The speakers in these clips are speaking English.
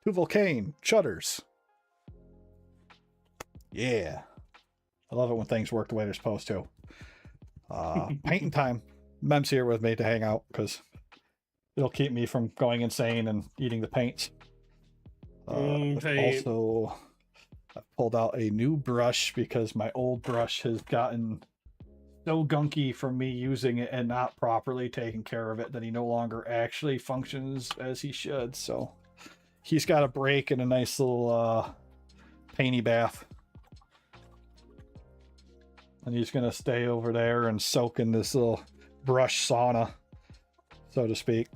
2 Volcane shutters. Yeah. I love it when things work the way they're supposed to. Painting time. Mem's here with me to hang out because it'll keep me from going insane and eating the paints. Also, I pulled out a new brush because my old brush has gotten so gunky from me using it and not properly taking care of it that he no longer actually functions as he should. So he's got a break and a nice little painty bath. And he's going to stay over there and soak in this little brush sauna, so to speak.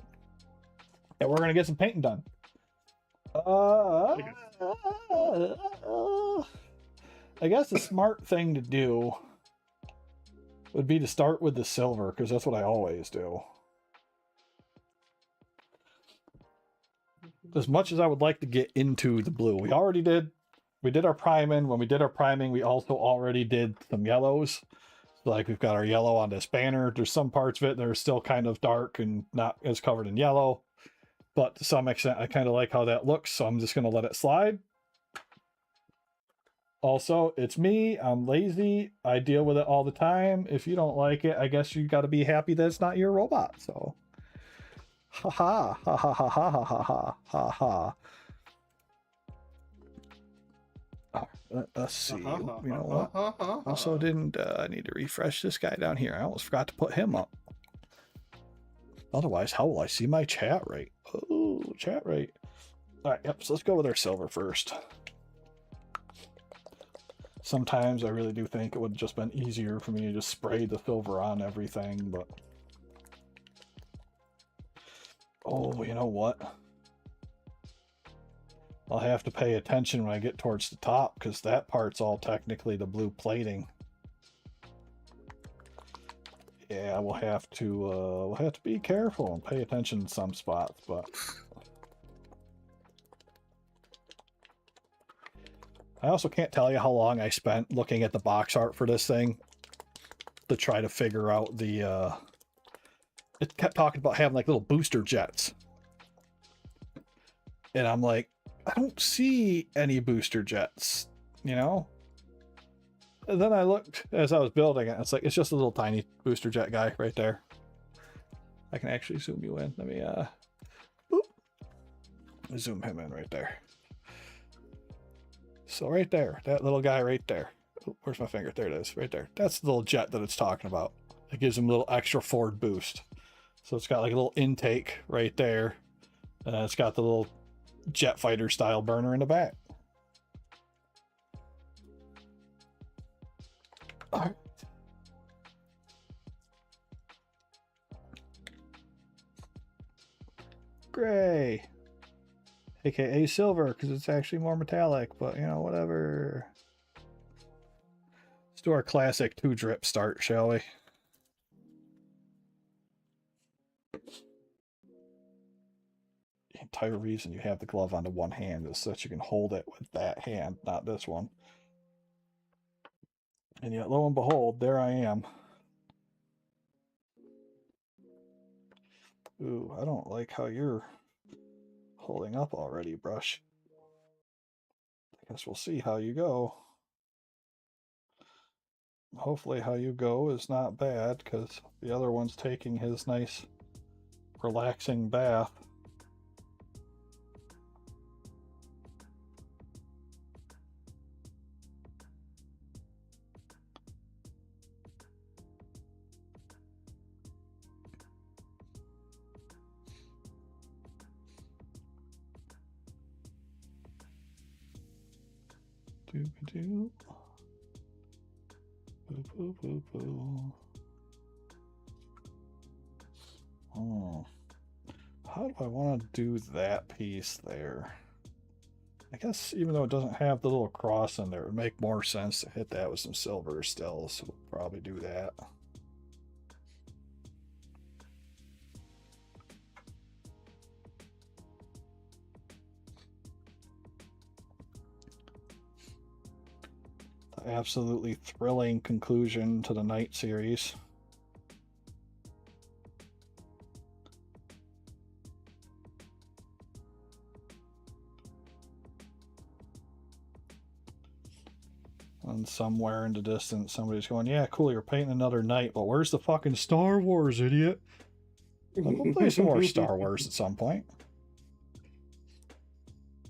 And we're going to get some painting done. I guess the smart thing to do would be to start with the silver, because that's what I always do. As much as I would like to get into the blue, we did our priming. When we did our priming, we also already did some yellows. Like we've got our yellow on this banner. There's some parts of it that are still kind of dark and not as covered in yellow. But to some extent, I kind of like how that looks, so I'm just going to let it slide. Also, it's me. I'm lazy. I deal with it all the time. If you don't like it, I guess you got to be happy that it's not your robot. So, ha ha ha ha ha ha ha ha ha ha. Let's see. You know what? Also, didn't I need to refresh this guy down here? I almost forgot to put him up. Otherwise, how will I see my chat rate? Oh, chat rate. All right, yep. So let's go with our silver first. Sometimes I really do think it would have just been easier for me to just spray the silver on everything, but oh, you know what? I'll have to pay attention when I get towards the top because that part's all technically the blue plating. Yeah, we'll have to be careful and pay attention in some spots, but I also can't tell you how long I spent looking at the box art for this thing to try to figure out the it kept talking about having like little booster jets. And I'm like, I don't see any booster jets, you know? And then I looked as I was building it. It's like, it's just a little tiny booster jet guy right there. I can actually zoom you in. Let me, zoom him in right there. So right there, that little guy right there. Oh, where's my finger? There it is, right there. That's the little jet that it's talking about. It gives him a little extra forward boost. So it's got like a little intake right there. And it's got the little jet fighter style burner in the back. All right. Gray, aka silver, because it's actually more metallic, but you know, whatever. Let's do our classic 2 drip start, shall we? The entire reason you have the glove onto one hand is so that you can hold it with that hand, not this one. And yet, lo and behold, there I am. Ooh, I don't like how you're holding up already, brush. I guess we'll see how you go. Hopefully how you go is not bad, because the other one's taking his nice, relaxing bath. Doo-ba-doo. Boo-boo-boo-boo. Oh. How do I want to do that piece there? I guess even though it doesn't have the little cross in there, it would make more sense to hit that with some silver still, so we'll probably do that. Absolutely thrilling conclusion to the Knight series. And somewhere in the distance, somebody's going, yeah, cool, you're painting another knight, but where's the fucking Star Wars, idiot? Like, we'll play some more Star Wars at some point.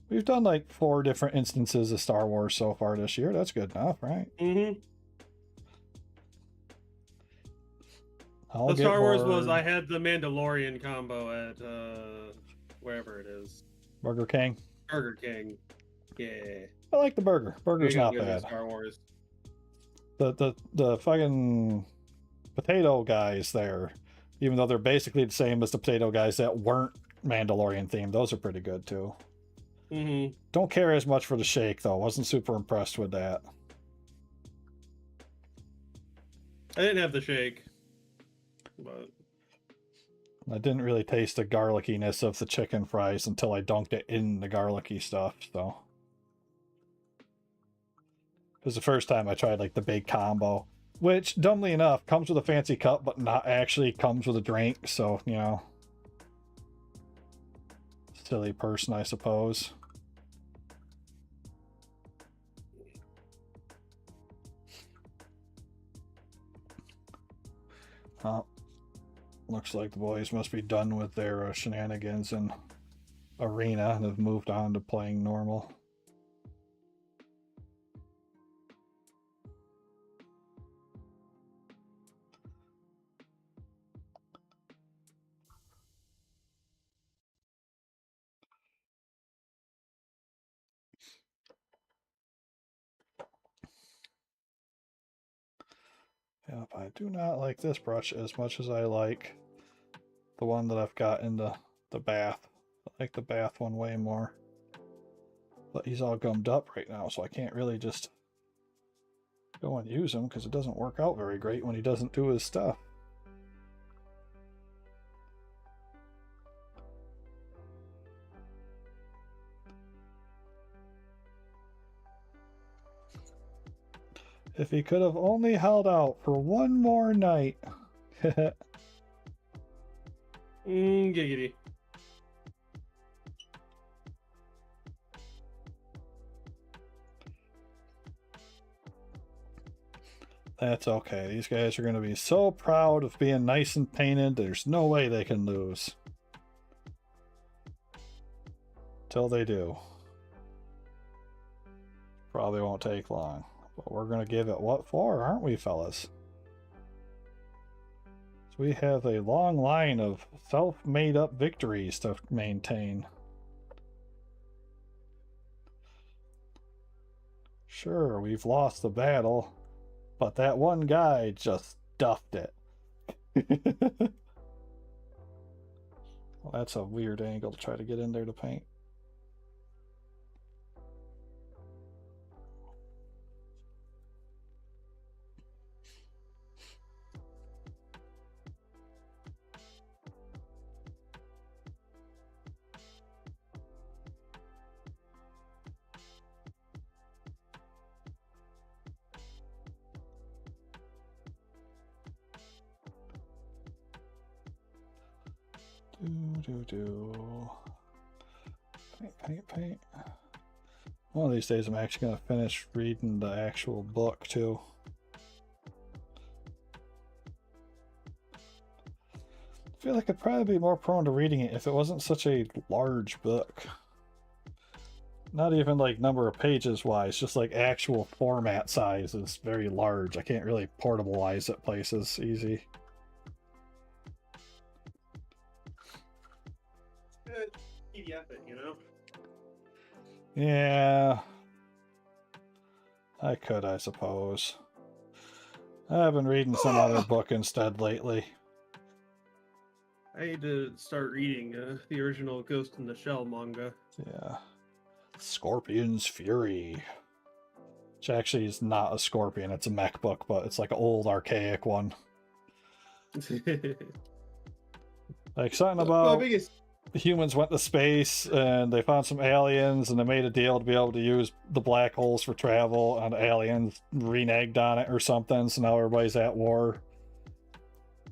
We've done like 4 different instances of Star Wars so far this year. That's good enough, right? Mm-hmm. The Star Wars was, I had the Mandalorian combo at wherever it is. Burger King. Burger King. Yeah. I like the burger. Burger's not bad. Star Wars. The fucking potato guys there, even though they're basically the same as the potato guys that weren't Mandalorian themed, those are pretty good too. Mm-hmm. Don't care as much for the shake though. Wasn't super impressed with that. I didn't have the shake, but I didn't really taste the garlickiness of the chicken fries until I dunked it in the garlicky stuff, so. It was the first time I tried like the big combo, which dumbly enough comes with a fancy cup, but not actually comes with a drink. So, you know, silly person, I suppose. Looks like the boys must be done with their shenanigans in arena and have moved on to playing normal. Yep, I do not like this brush as much as I like the one that I've got in the bath. I like the bath one way more. But he's all gummed up right now, so I can't really just go and use him because it doesn't work out very great when he doesn't do his stuff. If he could have only held out for one more night. Giggity. That's okay. These guys are going to be so proud of being nice and painted. There's no way they can lose. Till they do. Probably won't take long. But we're going to give it what for, aren't we, fellas? So we have a long line of self-made up victories to maintain. Sure, we've lost the battle, but that one guy just stuffed it. Well, that's a weird angle to try to get in there to paint. Paint. One of these days I'm actually going to finish reading the actual book too. I feel like I'd probably be more prone to reading it if it wasn't such a large book. Not even like number of pages wise, just like actual format size is very large. I can't really portabilize it places easy. PDF it, you know? Yeah. I could, I suppose. I've been reading some other book instead lately. I need to start reading the original Ghost in the Shell manga. Yeah. Scorpion's Fury. Which actually is not a scorpion, it's a mech book, but it's like an old archaic one. Like something about humans went to space and they found some aliens and they made a deal to be able to use the black holes for travel, and aliens reneged on it or something, so now everybody's at war.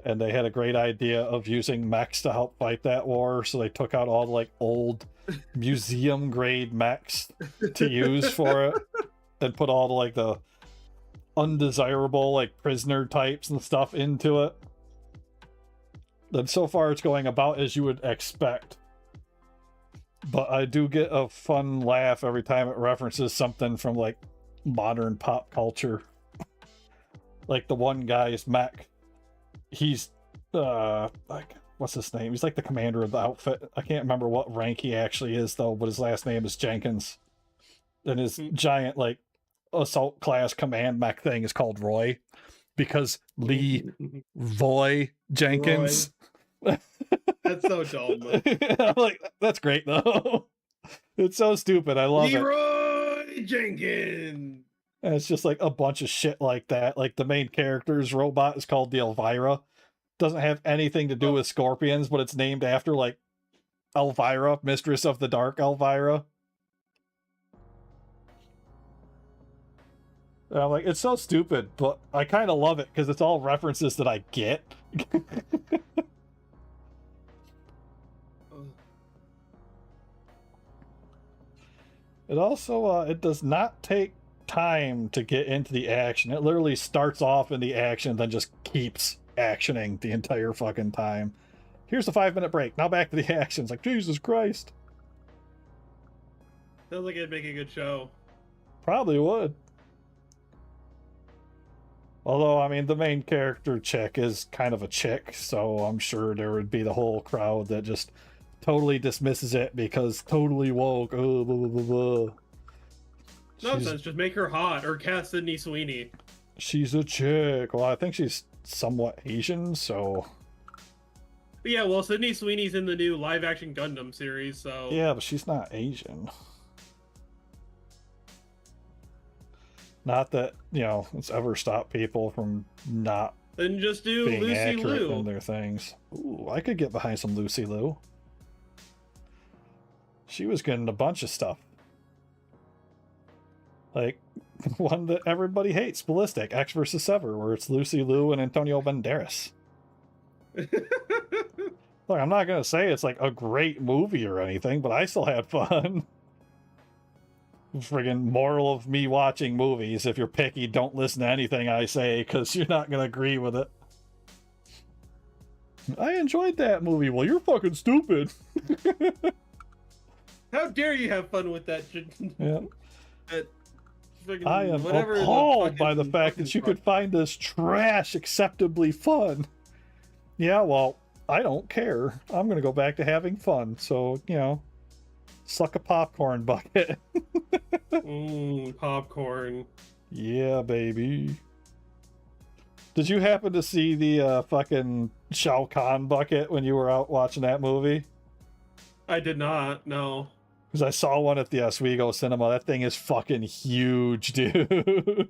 And they had a great idea of using mechs to help fight that war, so they took out all the like old museum grade mechs to use for it and put all the like the undesirable, like, prisoner types and stuff into it. And so far it's going about as you would expect. But I do get a fun laugh every time it references something from, like, modern pop culture. Like, the one guy's mech. He's, like, what's his name? He's like the commander of the outfit. I can't remember what rank he actually is, though, but his last name is Jenkins. And his giant, like, assault class command mech thing is called Roy. Because Lee Voy Jenkins. Roy. That's so dumb. I'm like, that's great, though. It's so stupid. I love Leroy Jenkins. And it's just like a bunch of shit like that. Like the main character's robot is called the Elvira. Doesn't have anything to do with scorpions, but it's named after like Elvira, Mistress of the Dark Elvira. And I'm like, it's so stupid, but I kind of love it because it's all references that I get. It also, it does not take time to get into the action. It literally starts off in the action, then just keeps actioning the entire fucking time. Here's the 5-minute break. Now back to the action. It's like, Jesus Christ. Sounds like it'd make a good show. Probably would. Although, I mean, the main character chick is kind of a chick, so I'm sure there would be the whole crowd that just totally dismisses it because totally woke. Oh, blah, blah, blah, blah. Nonsense, just make her hot, or cast Sydney Sweeney. She's a chick. Well, I think she's somewhat Asian, so... But yeah, well, Sydney Sweeney's in the new live-action Gundam series, so... Yeah, but she's not Asian. Not that, you know, it's ever stopped people from not then just do being Lucy accurate Liu in their things. Ooh, I could get behind some Lucy Liu. She was good in a bunch of stuff. Like, one that everybody hates, Ballistic, X vs. Sever, where it's Lucy Liu and Antonio Banderas. Look, I'm not going to say it's like a great movie or anything, but I still had fun. Friggin' moral of me watching movies: if you're picky, don't listen to anything I say because you're not gonna agree with it. I enjoyed that movie. Well, you're fucking stupid. How dare you have fun with that shit? Yeah. I am whatever appalled by the fact that you could find this trash acceptably fun. Yeah, well, I don't care. I'm gonna go back to having fun. So, you know, suck a popcorn bucket. Popcorn. Yeah, baby. Did you happen to see the fucking Shao Kahn bucket when you were out watching that movie? I did not, no. Because I saw one at the Oswego Cinema. That thing is fucking huge, dude.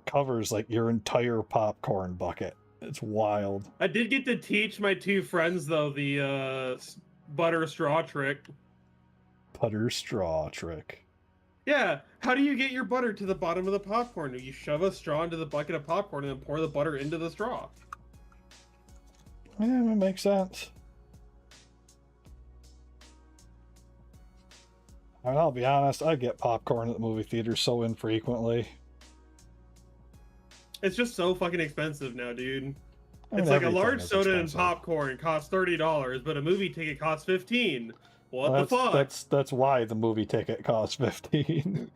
Covers like your entire popcorn bucket. It's wild. I did get to teach my two friends, though, the butter straw trick. Butter straw trick. Yeah, how do you get your butter to the bottom of the popcorn? You shove a straw into the bucket of popcorn and then pour the butter into the straw. Yeah, it makes sense. I mean, I'll be honest, I get popcorn at the movie theater so infrequently. It's just so fucking expensive now, dude. I mean, it's like a everything large is soda expensive. and popcorn costs $30, but a movie ticket costs $15. What the fuck? That's why the movie ticket costs $15.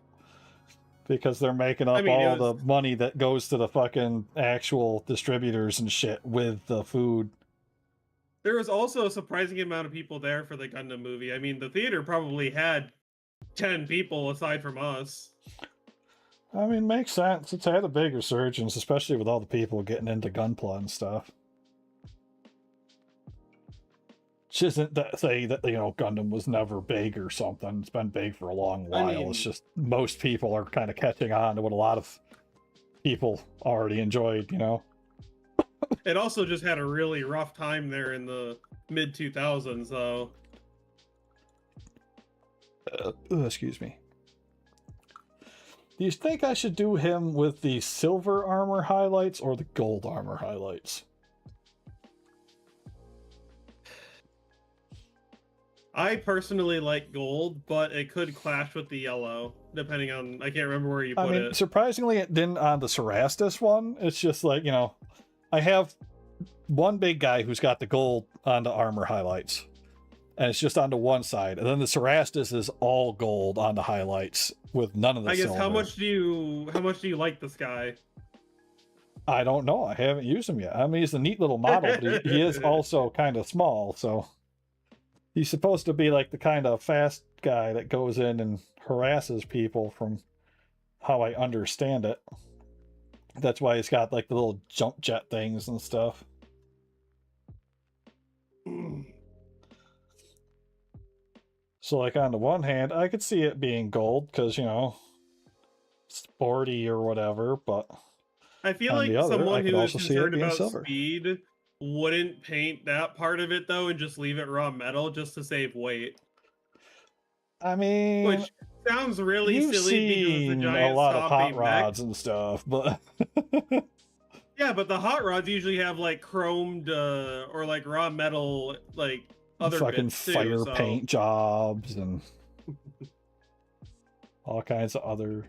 Because they're making up all the money that goes to the fucking actual distributors and shit with the food. There was also a surprising amount of people there for the Gundam movie. I mean, the theater probably had 10 people aside from us. I mean, makes sense. It's had a big resurgence, especially with all the people getting into Gunpla and stuff. Which isn't to say that, you know, Gundam was never big or something. It's been big for a long while. I mean, it's just most people are kind of catching on to what a lot of people already enjoyed, you know? It also just had a really rough time there in the mid-2000s, though. Excuse me. Do you think I should do him with the silver armor highlights or the gold armor highlights? I personally like gold, but it could clash with the yellow, depending on, I can't remember where you I put mean, it. surprisingly, it didn't on the Cerastus one. It's just like, I have one big guy who's got the gold on the armor highlights, and it's just onto one side. And then the Cerastus is all gold on the highlights with none of the I guess silver. how much do you like this guy? I don't know. I haven't used him yet. I mean, he's a neat little model, but he is also kind of small, so he's supposed to be like the kind of fast guy that goes in and harasses people, from how I understand it. That's why he's got like the little jump jet things and stuff. So, like, on the one hand, I could see it being gold because, sporty or whatever, but I feel on the like other, I someone could who is also see it concerned being about silver. speed wouldn't paint that part of it though and just leave it raw metal just to save weight. I mean, Which sounds really you've silly because it's a seen a giant lot of hot stomping mech. rods and stuff, but Yeah, but the hot rods usually have like chromed or like raw metal like other fucking bits too, fire so. paint jobs and all kinds of other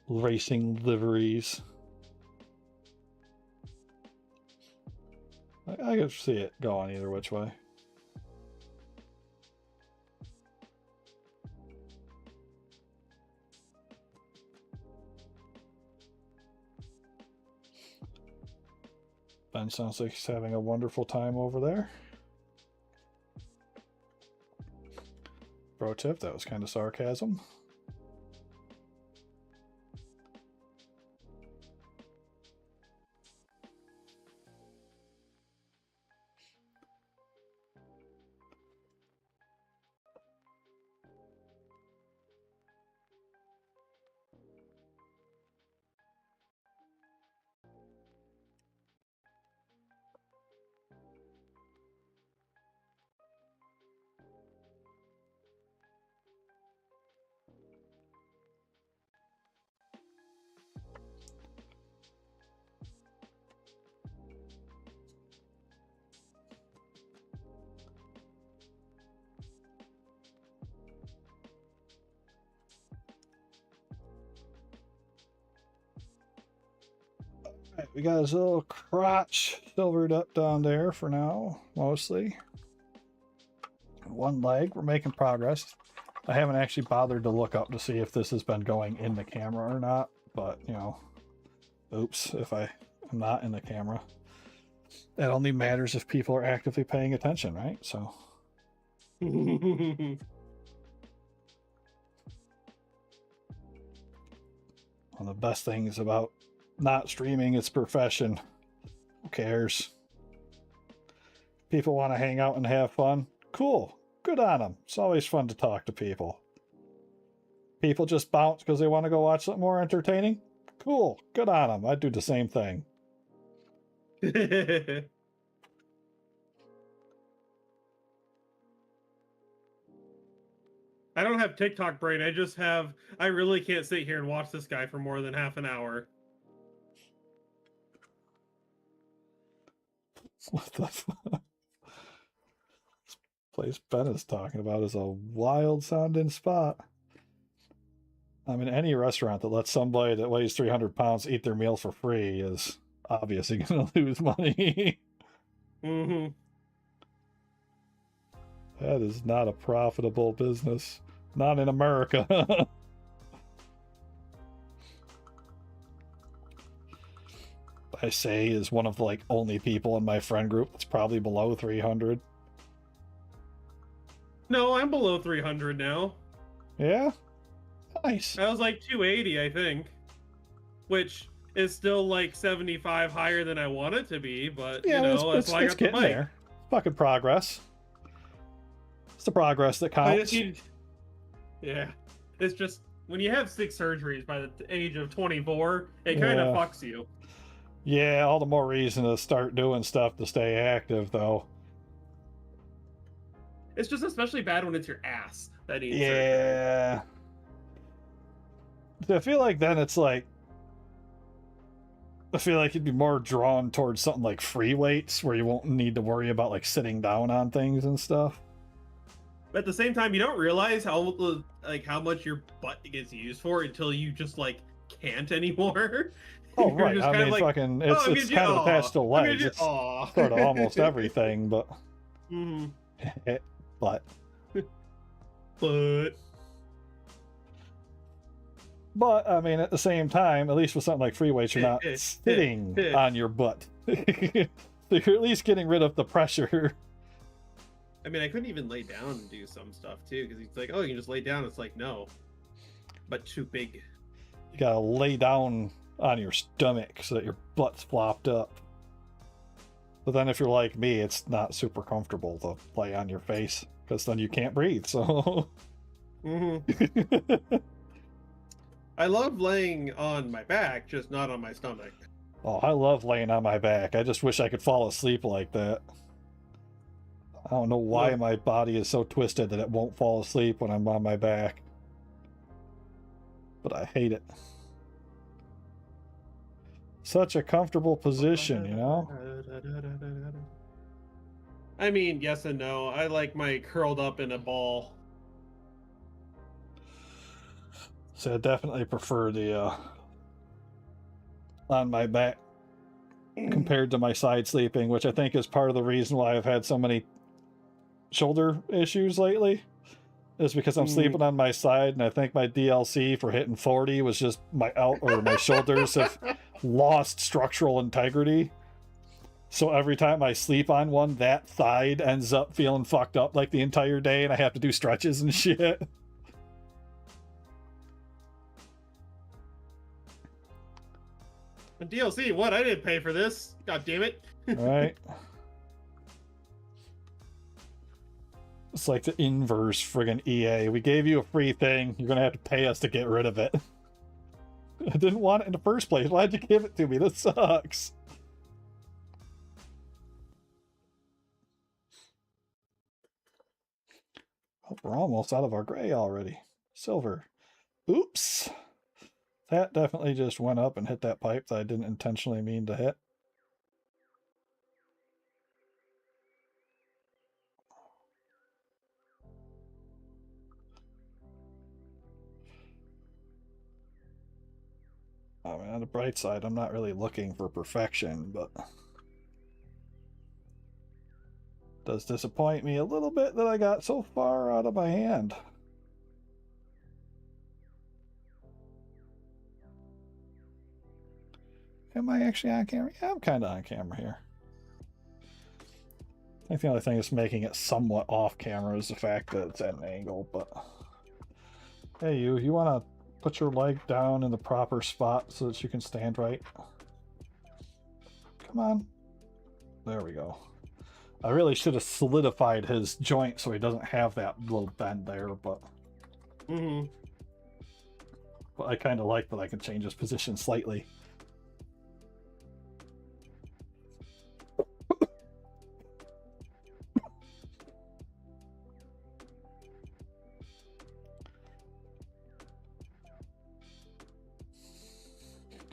racing liveries. I could see it going either which way. Ben sounds like he's having a wonderful time over there. Pro tip, that was kind of sarcasm. Right, we got his little crotch silvered up down there for now, mostly. One leg, we're making progress. I haven't actually bothered to look up to see if this has been going in the camera or not, but, oops, if I am not in the camera. That only matters if people are actively paying attention, right? So. One of the best things about not streaming is profession. Who cares? People want to hang out and have fun. Cool. Good on them. It's always fun to talk to people. People just bounce because they want to go watch something more entertaining. Cool. Good on them. I'd do the same thing. I don't have TikTok brain. I really can't sit here and watch this guy for more than half an hour. What the fuck? This place Ben is talking about is a wild sounding spot. I mean, any restaurant that lets somebody that weighs 300 pounds eat their meal for free is obviously going to lose money. Mm-hmm. That is not a profitable business. Not in America. I say is one of the only people in my friend group that's probably below 300. No, I'm below 300 now. Yeah? Nice. I was like 280, I think. Which is still like 75 higher than I want it to be, but Yeah, that's why I got the getting bike. there. Fucking progress. It's the progress that counts. Yeah. It's just, when you have 6 surgeries by the age of 24, it kind of fucks you. Yeah, all the more reason to start doing stuff to stay active, though. It's just especially bad when it's your ass that needs surgery. Yeah. I feel like then it's like, I feel like you'd be more drawn towards something like free weights where you won't need to worry about sitting down on things and stuff. But at the same time, you don't realize how much your butt gets used for until you just like can't anymore. Oh, You're right. just I kind of mean, like, fucking, oh, I'm it's gonna kind of attached to I'm gonna legs. do, It's sort of almost everything, but Mhm. but But but I mean, at the same time, at least with something like free weights, you're not sitting on your butt. So you're at least getting rid of the pressure. I mean, I couldn't even lay down and do some stuff too, because he's like, oh, you can just lay down. It's like, no, but too big. You gotta lay down on your stomach so that your butt's flopped up. But then if you're like me, it's not super comfortable to lay on your face, because then you can't breathe, so... I love laying on my back, just not on my stomach. Oh, I love laying on my back. I just wish I could fall asleep like that. I don't know why my body is so twisted that it won't fall asleep when I'm on my back. But I hate it. Such a comfortable position, you know? I mean, yes and no. I like my curled up in a ball. So I definitely prefer the on my back compared to my side sleeping, which I think is part of the reason why I've had so many shoulder issues lately, is because I'm sleeping on my side, and I think my DLC for hitting 40 was just my my shoulders have lost structural integrity. So every time I sleep on one, that thigh ends up feeling fucked up like the entire day, and I have to do stretches and shit. And DLC, what? I didn't pay for this. God damn it. Right. It's like the inverse friggin' EA. We gave you a free thing. You're gonna have to pay us to get rid of it. I didn't want it in the first place. Why'd you give it to me? This sucks. Oh, we're almost out of our gray already. Silver. Oops. That definitely just went up and hit that pipe that I didn't intentionally mean to hit. I mean, on the bright side, I'm not really looking for perfection, but it does disappoint me a little bit that I got so far out of my hand. Am I actually on camera? Yeah, I'm kind of on camera here. I think the only thing that's making it somewhat off camera is the fact that it's at an angle, but... Hey, you want to put your leg down in the proper spot so that you can stand right? Come on. There we go. I really should have solidified his joint so he doesn't have that little bend there, but... But I kind of like that I can change his position slightly.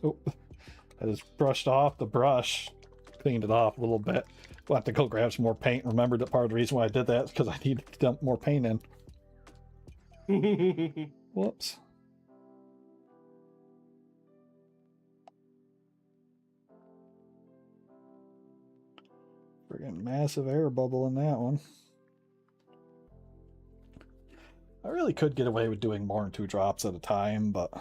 Oh, I just brushed off the brush, cleaned it off a little bit. We'll have to go grab some more paint. Remembered that part of the reason why I did that is because I needed to dump more paint in. Whoops. Friggin' massive air bubble in that one. I really could get away with doing more than 2 drops at a time, but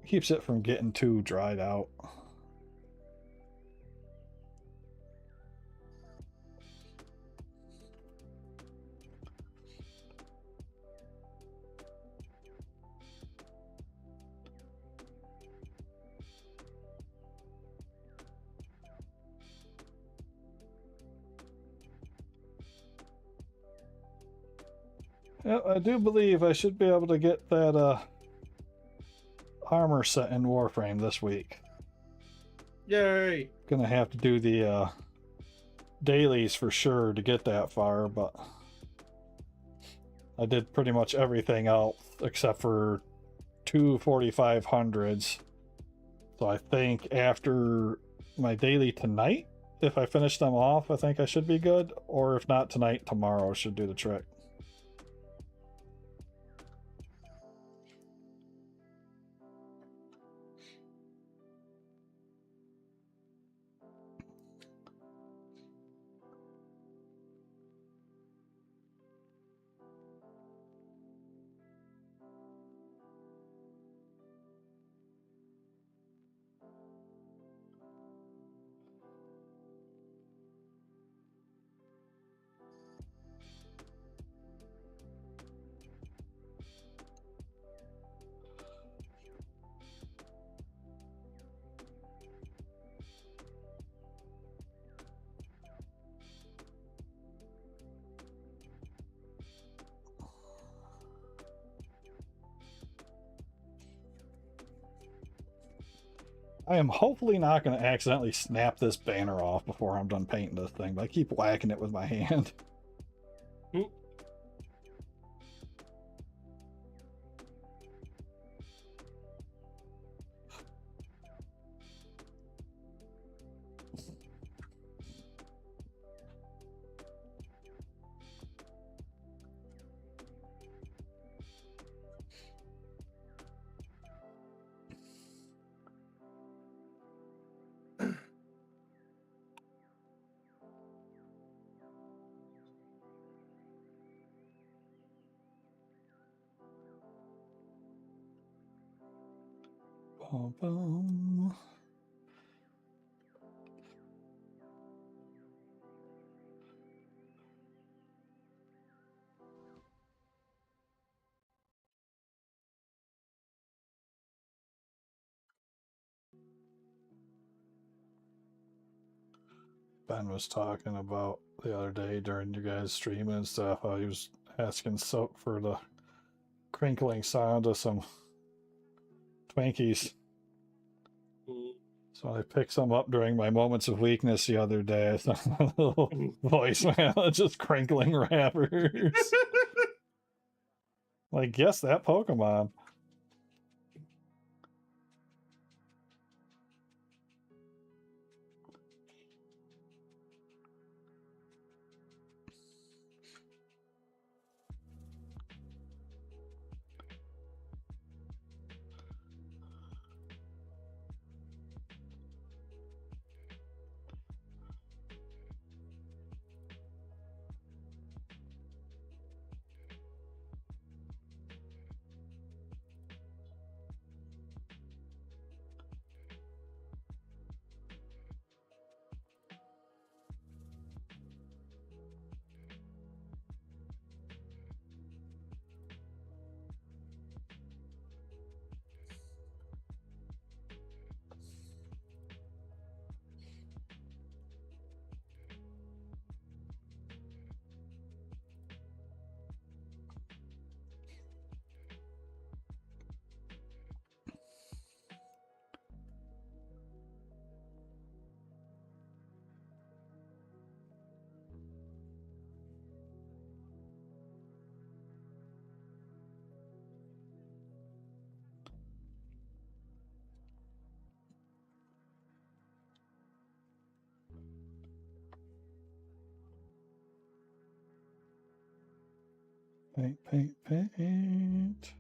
it keeps it from getting too dried out. Yeah, I do believe I should be able to get that armor set in Warframe this week. Yay! Gonna have to do the dailies for sure to get that far, but I did pretty much everything else except for 2 4500s. So I think after my daily tonight if I finish them off, I think I should be good. Or if not tonight, tomorrow should do the trick. I am hopefully not going to accidentally snap this banner off before I'm done painting this thing, but I keep whacking it with my hand. Boom. Ben was talking about the other day during you guys streaming and stuff, how he was asking Soap for the crinkling sound of some Twinkies. So I picked some up during my moments of weakness the other day. So a little voicemail, just crinkling wrappers. Like, guess that Pokemon. Paint, paint, paint.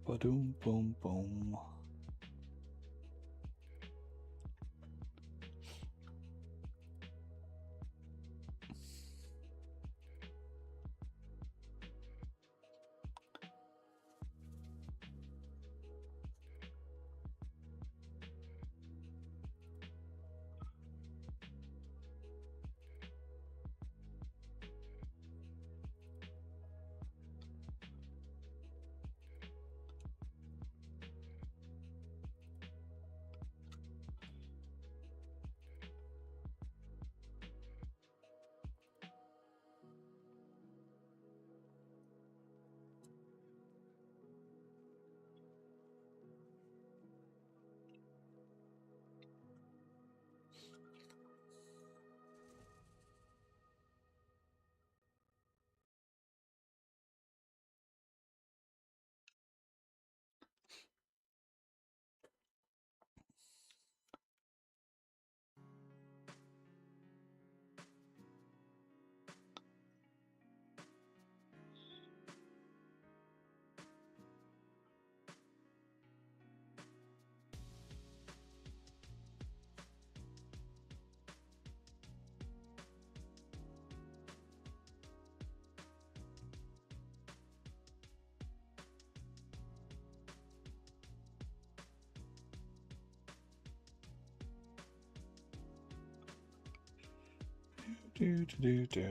Ba-doom, boom, boom. Do do do do.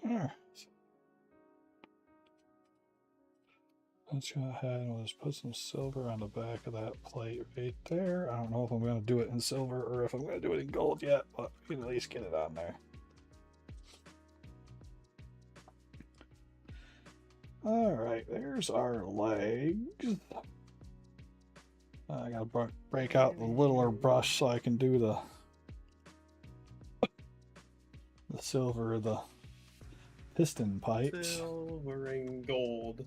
There. Let's go ahead and we'll just put some silver on the back of that plate right there. I don't know if I'm going to do it in silver or if I'm going to do it in gold yet, but we can at least get it on there. Alright, there's our legs. I gotta break out the littler brush so I can do the silver, the piston pipes. Silver and gold.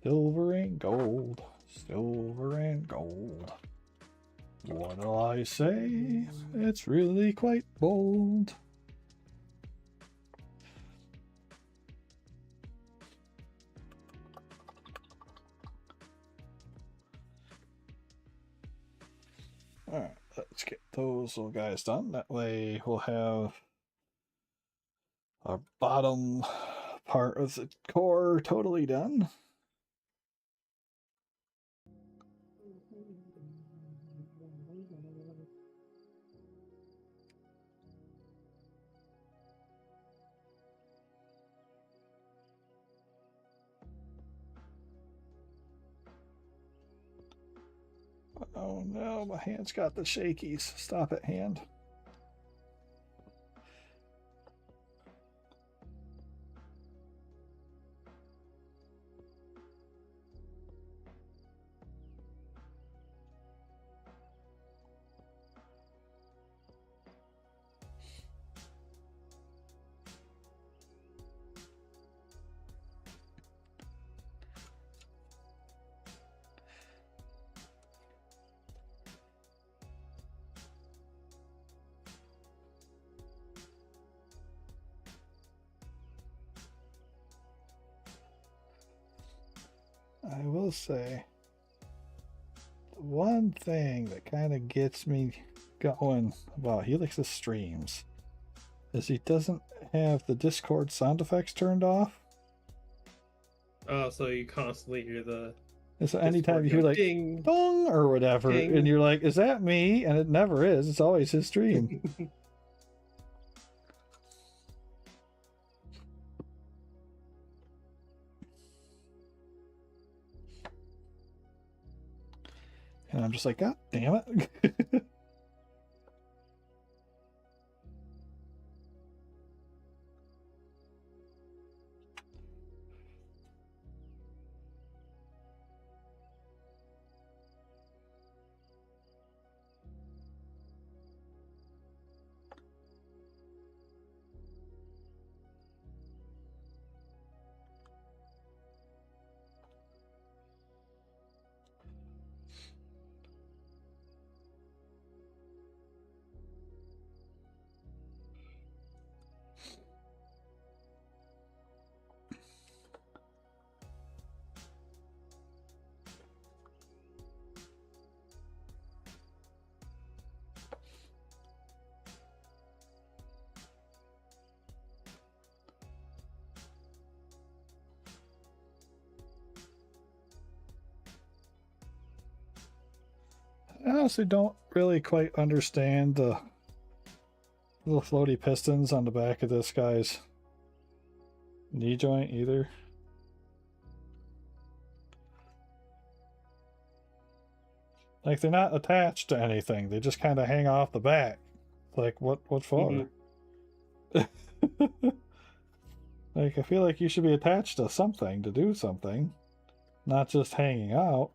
Silver and gold. Silver and gold. What'll I say? It's really quite bold. Alright, let's get those little guys done. That way we'll have our bottom part of the core totally done. Oh no, my hand's got the shakies. Stop it, hand. I will say, the one thing that kind of gets me going about Helix's streams is he doesn't have the Discord sound effects turned off. Oh, so you constantly hear the. And so anytime you hear like ding, dong or whatever, ding. and you're like, is that me? And it never is. It's always his stream. And I'm just like, God damn it. I honestly don't really quite understand the little floaty pistons on the back of this guy's knee joint either. Like, they're not attached to anything. They just kind of hang off the back. Like, what for? Like, I feel like you should be attached to something to do something, not just hanging out.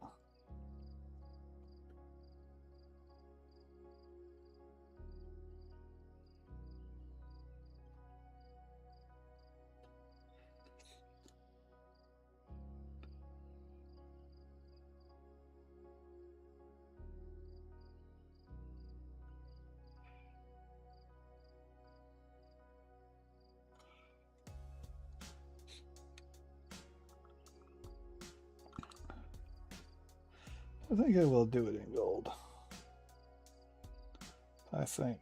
I think I will do it in gold. I think.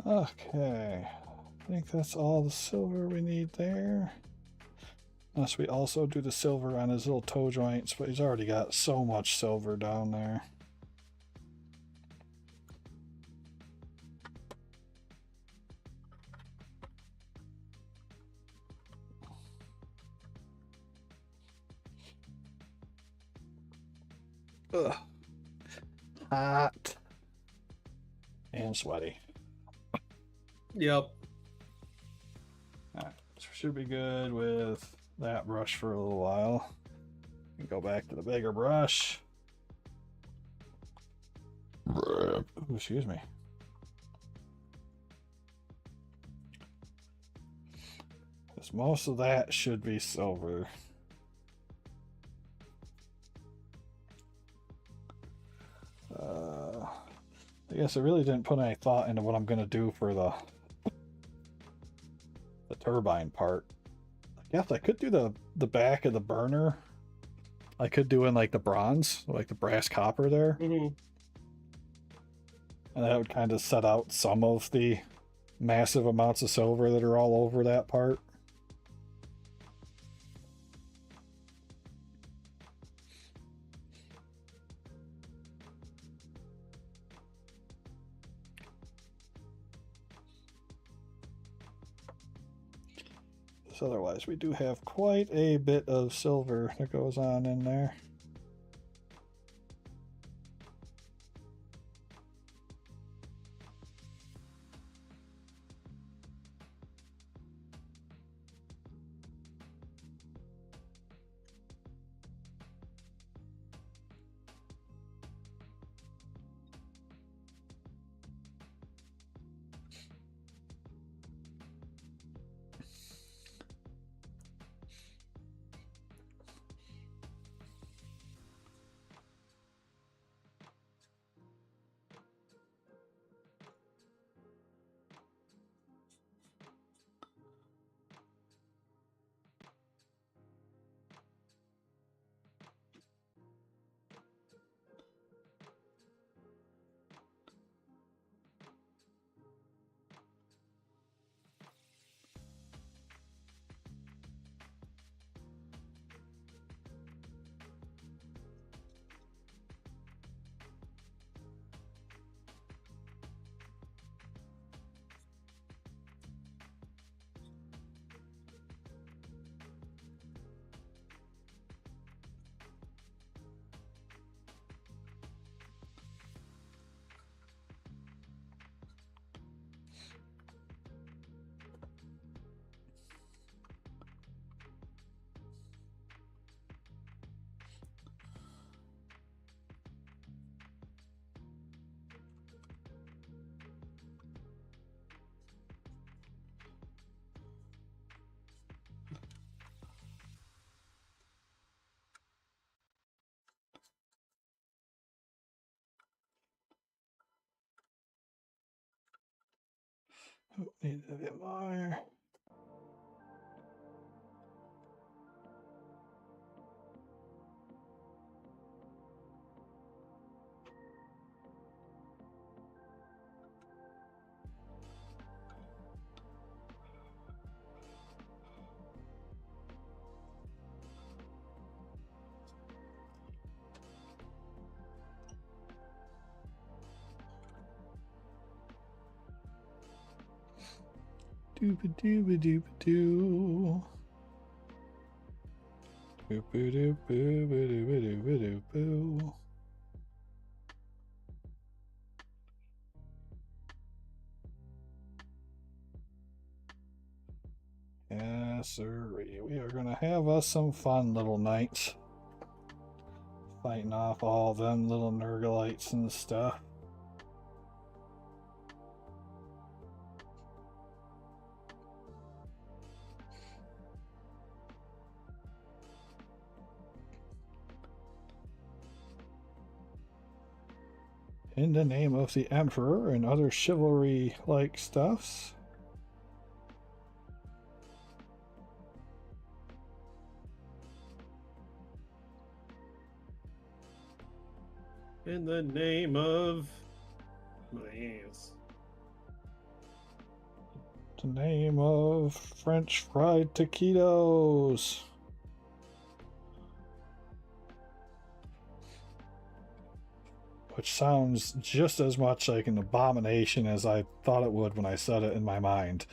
Okay, I think that's all the silver we need there. Unless we also do the silver on his little toe joints, but he's already got so much silver down there. Ugh. Hot and sweaty. Yep. Alright, so should be good with that brush for a little while. Go back to the bigger brush. Ooh, excuse me. Because most of that should be silver. I guess I really didn't put any thought into what I'm going to do for the turbine part. I guess I could do the back of the burner. I could do in like the bronze, like the brass copper there. Mm-hmm. And that would kind of set out some of the massive amounts of silver that are all over that part. So otherwise, we do have quite a bit of silver that goes on in there. Need a bit more. Dooba dooba dooba doo. Dooba dooba dooba dooba dooba doo. Yes, sir. We are gonna have us some fun, little knights. Fighting off all them little Nurglites and stuff. In the name of the Emperor and other chivalry-like stuffs. In the name of... Yes. The name of French fried taquitos. Which sounds just as much like an abomination as I thought it would when I said it in my mind.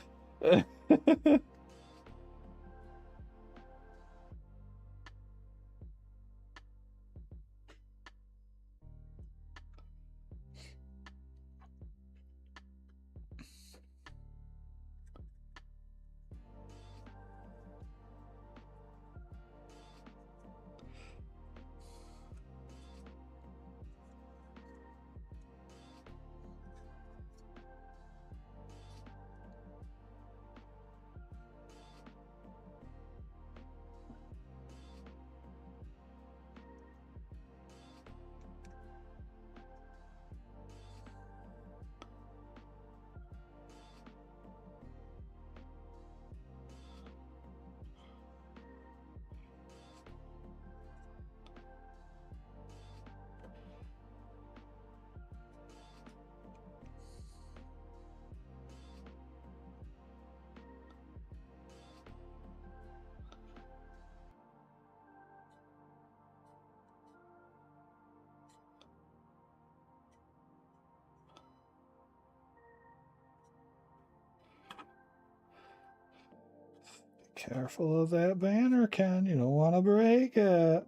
Careful of that banner, Ken. You don't want to break it.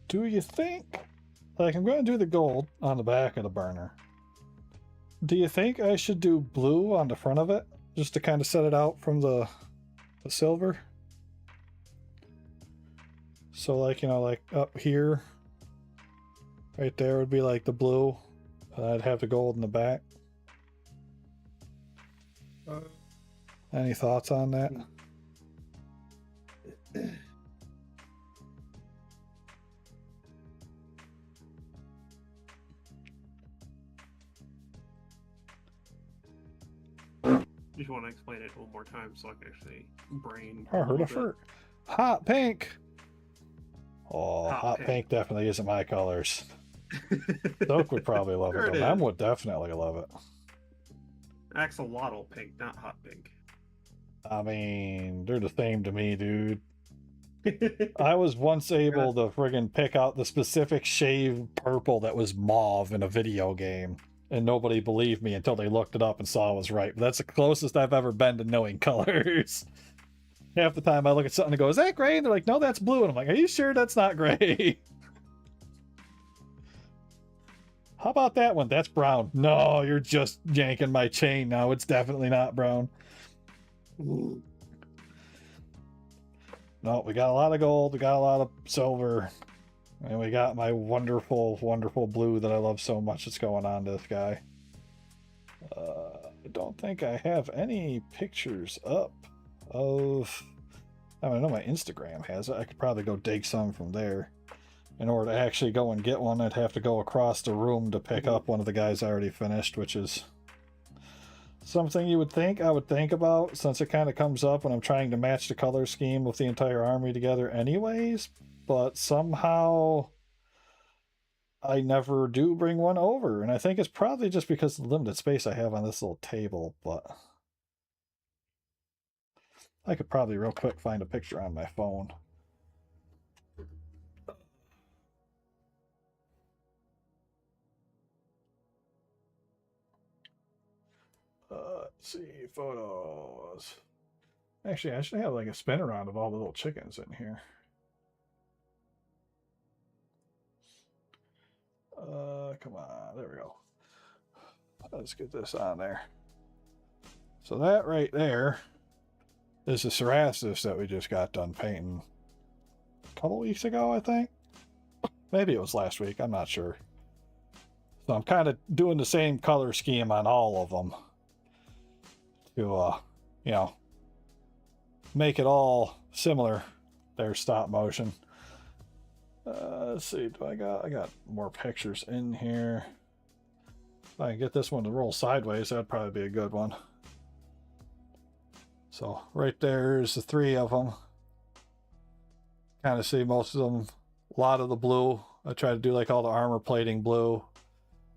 Do you think, like, I'm going to do the gold on the back of the burner. Do you think I should do blue on the front of it? Just to kind of set it out from the silver? So, like, you know, like up here, right there would be like the blue. And I'd have the gold in the back. Any thoughts on that? Just want to explain it one more time so I can actually brain. I heard a fur. Hot pink. Oh, hot pink. pink definitely isn't my colors. Doak would probably love Sure it. Em would definitely love it. Axolotl pink, not hot pink. I mean, they're the same to me, dude. I was once able to friggin' pick out the specific shade purple that was mauve in a video game. And nobody believed me until they looked it up and saw I was right. But that's the closest I've ever been to knowing colors. Half the time I look at something and go, is that gray? And they're like, no, that's blue. And I'm like, are you sure that's not gray? How about that one? That's brown. No, you're just yanking my chain now. It's definitely not brown. no, we got a lot of gold, we got a lot of silver, and we got my wonderful, wonderful blue that I love so much that's going on to this guy. I don't think I have any pictures up of... I mean, I know my Instagram has it. I could probably go dig some from there. In order to actually go and get one, I'd have to go across the room to pick up one of the guys I already finished, which is something you would think I would think about, since it kind of comes up when I'm trying to match the color scheme with the entire army together anyways, but somehow I never do bring one over, and I think it's probably just because of the limited space I have on this little table, but I could probably real quick find a picture on my phone. Let's see, photos. Actually, I should have like a spin around of all the little chickens in here. Come on, there we go. Let's get this on there. So that right there is the Cerastus that we just got done painting a couple weeks ago, I think. Maybe it was last week, I'm not sure. So I'm kind of doing the same color scheme on all of them to, you know, make it all similar. There's stop motion. Let's see, I got more pictures in here. If I can get this one to roll sideways, that'd probably be a good one. So right there's the three of them. Kind of see most of them, a lot of the blue. I try to do like all the armor plating blue.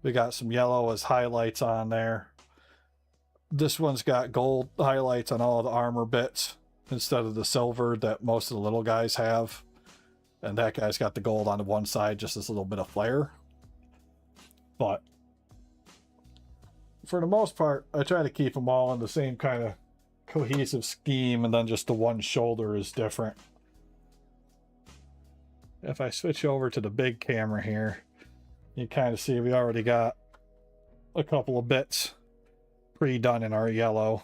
We got some yellow as highlights on there. This one's got gold highlights on all the armor bits instead of the silver that most of the little guys have. And that guy's got the gold on the one side, just as a little bit of flair. But for the most part, I try to keep them all in the same kind of cohesive scheme, and then just the one shoulder is different. If I switch over to the big camera here, you kind of see we already got a couple of bits pre-done in our yellow.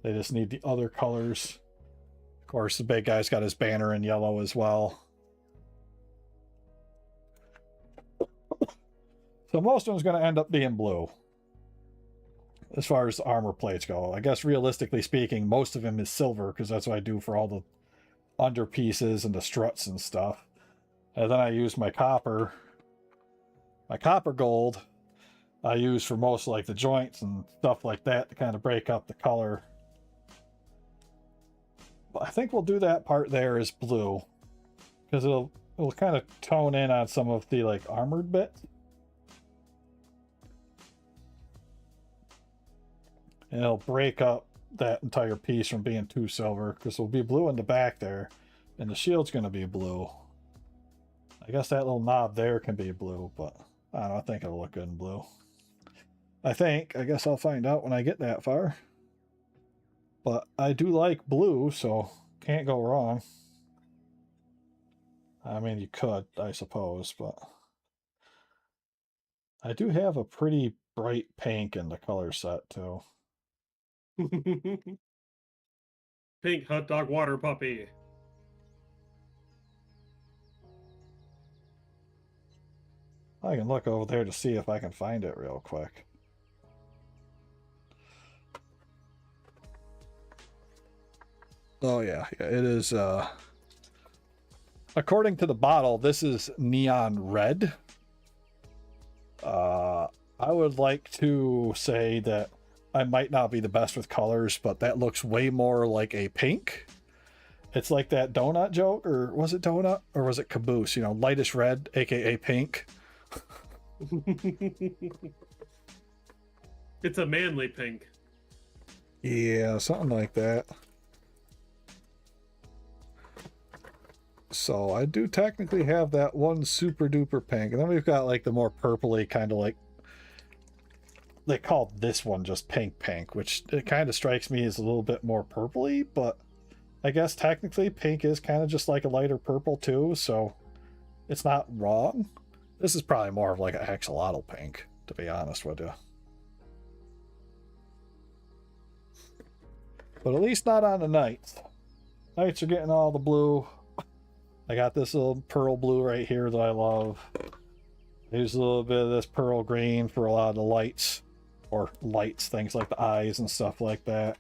They just need the other colors. Of course, the big guy's got his banner in yellow as well. So most of them's going to end up being blue as far as the armor plates go. I guess realistically speaking, most of them is silver, because that's what I do for all the underpieces and the struts and stuff. And then I use my copper gold I use for most like the joints and stuff like that to kind of break up the color. But I think we'll do that part there as blue, because it'll kind of tone in on some of the like armored bits. And it'll break up that entire piece from being too silver, because it'll be blue in the back there, and the shield's going to be blue. I guess that little knob there can be blue, but I don't know, I think it'll look good in blue. I guess I'll find out when I get that far. But I do like blue, so can't go wrong. I mean, you could, I suppose, but I do have a pretty bright pink in the color set, too. Pink hot dog water puppy. I can look over there to see if I can find it real quick. Oh yeah, it is, according to the bottle, this is neon red. I would like to say that I might not be the best with colors, but that looks way more like a pink. It's like that donut joke, or was it donut, or was it caboose? You know, lightish red, aka pink. It's a manly pink. Yeah, something like that. So I do technically have that one super duper pink, and then we've got like the more purpley kind of like, they call this one just pink, which it kind of strikes me as a little bit more purpley, but I guess technically pink is kind of just like a lighter purple too, so it's not wrong. This is probably more of like an axolotl pink, to be honest with you. But at least not on the knights. Knights are getting all the blue. I got this little pearl blue right here that I love. Use a little bit of this pearl green for a lot of the lights. Or lights, things like the eyes and stuff like that.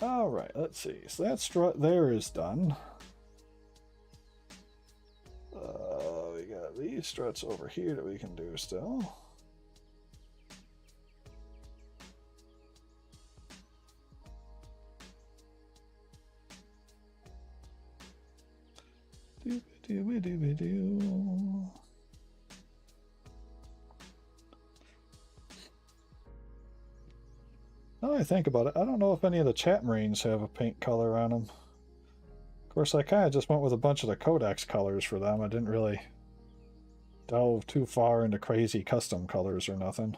Alright, let's see. So that strut there is done. We got these struts over here that we can do still. Doo-ba-doo-ba-doo-ba-doo. Now I think about it, I don't know if any of the chat marines have a paint color on them. Of course, I kind of just went with a bunch of the Codex colors for them. I didn't really delve too far into crazy custom colors or nothing.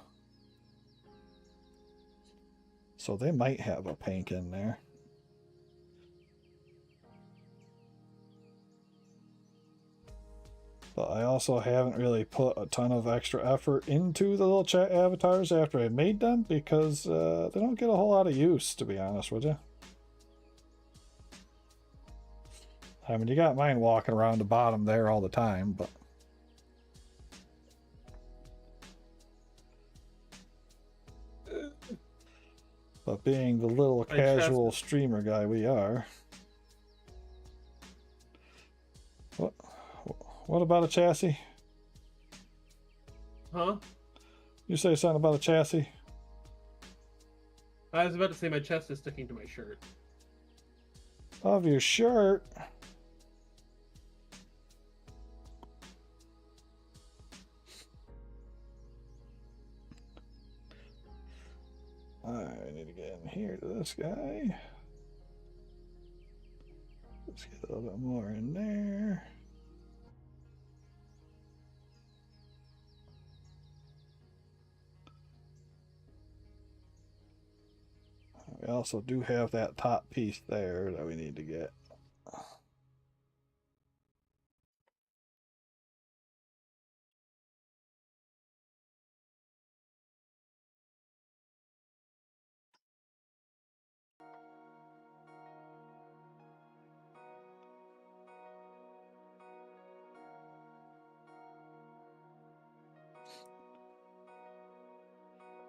So they might have a pink in there. But I also haven't really put a ton of extra effort into the little chat avatars after I made them because they don't get a whole lot of use, to be honest with you. I mean, you got mine walking around the bottom there all the time, but... But being the little casual streamer guy we are... What about a chassis? Huh? You say something about a chassis? I was about to say my chest is sticking to my shirt. Of your shirt? I need to get in here to this guy. Let's get a little bit more in there. We also do have that top piece there that we need to get.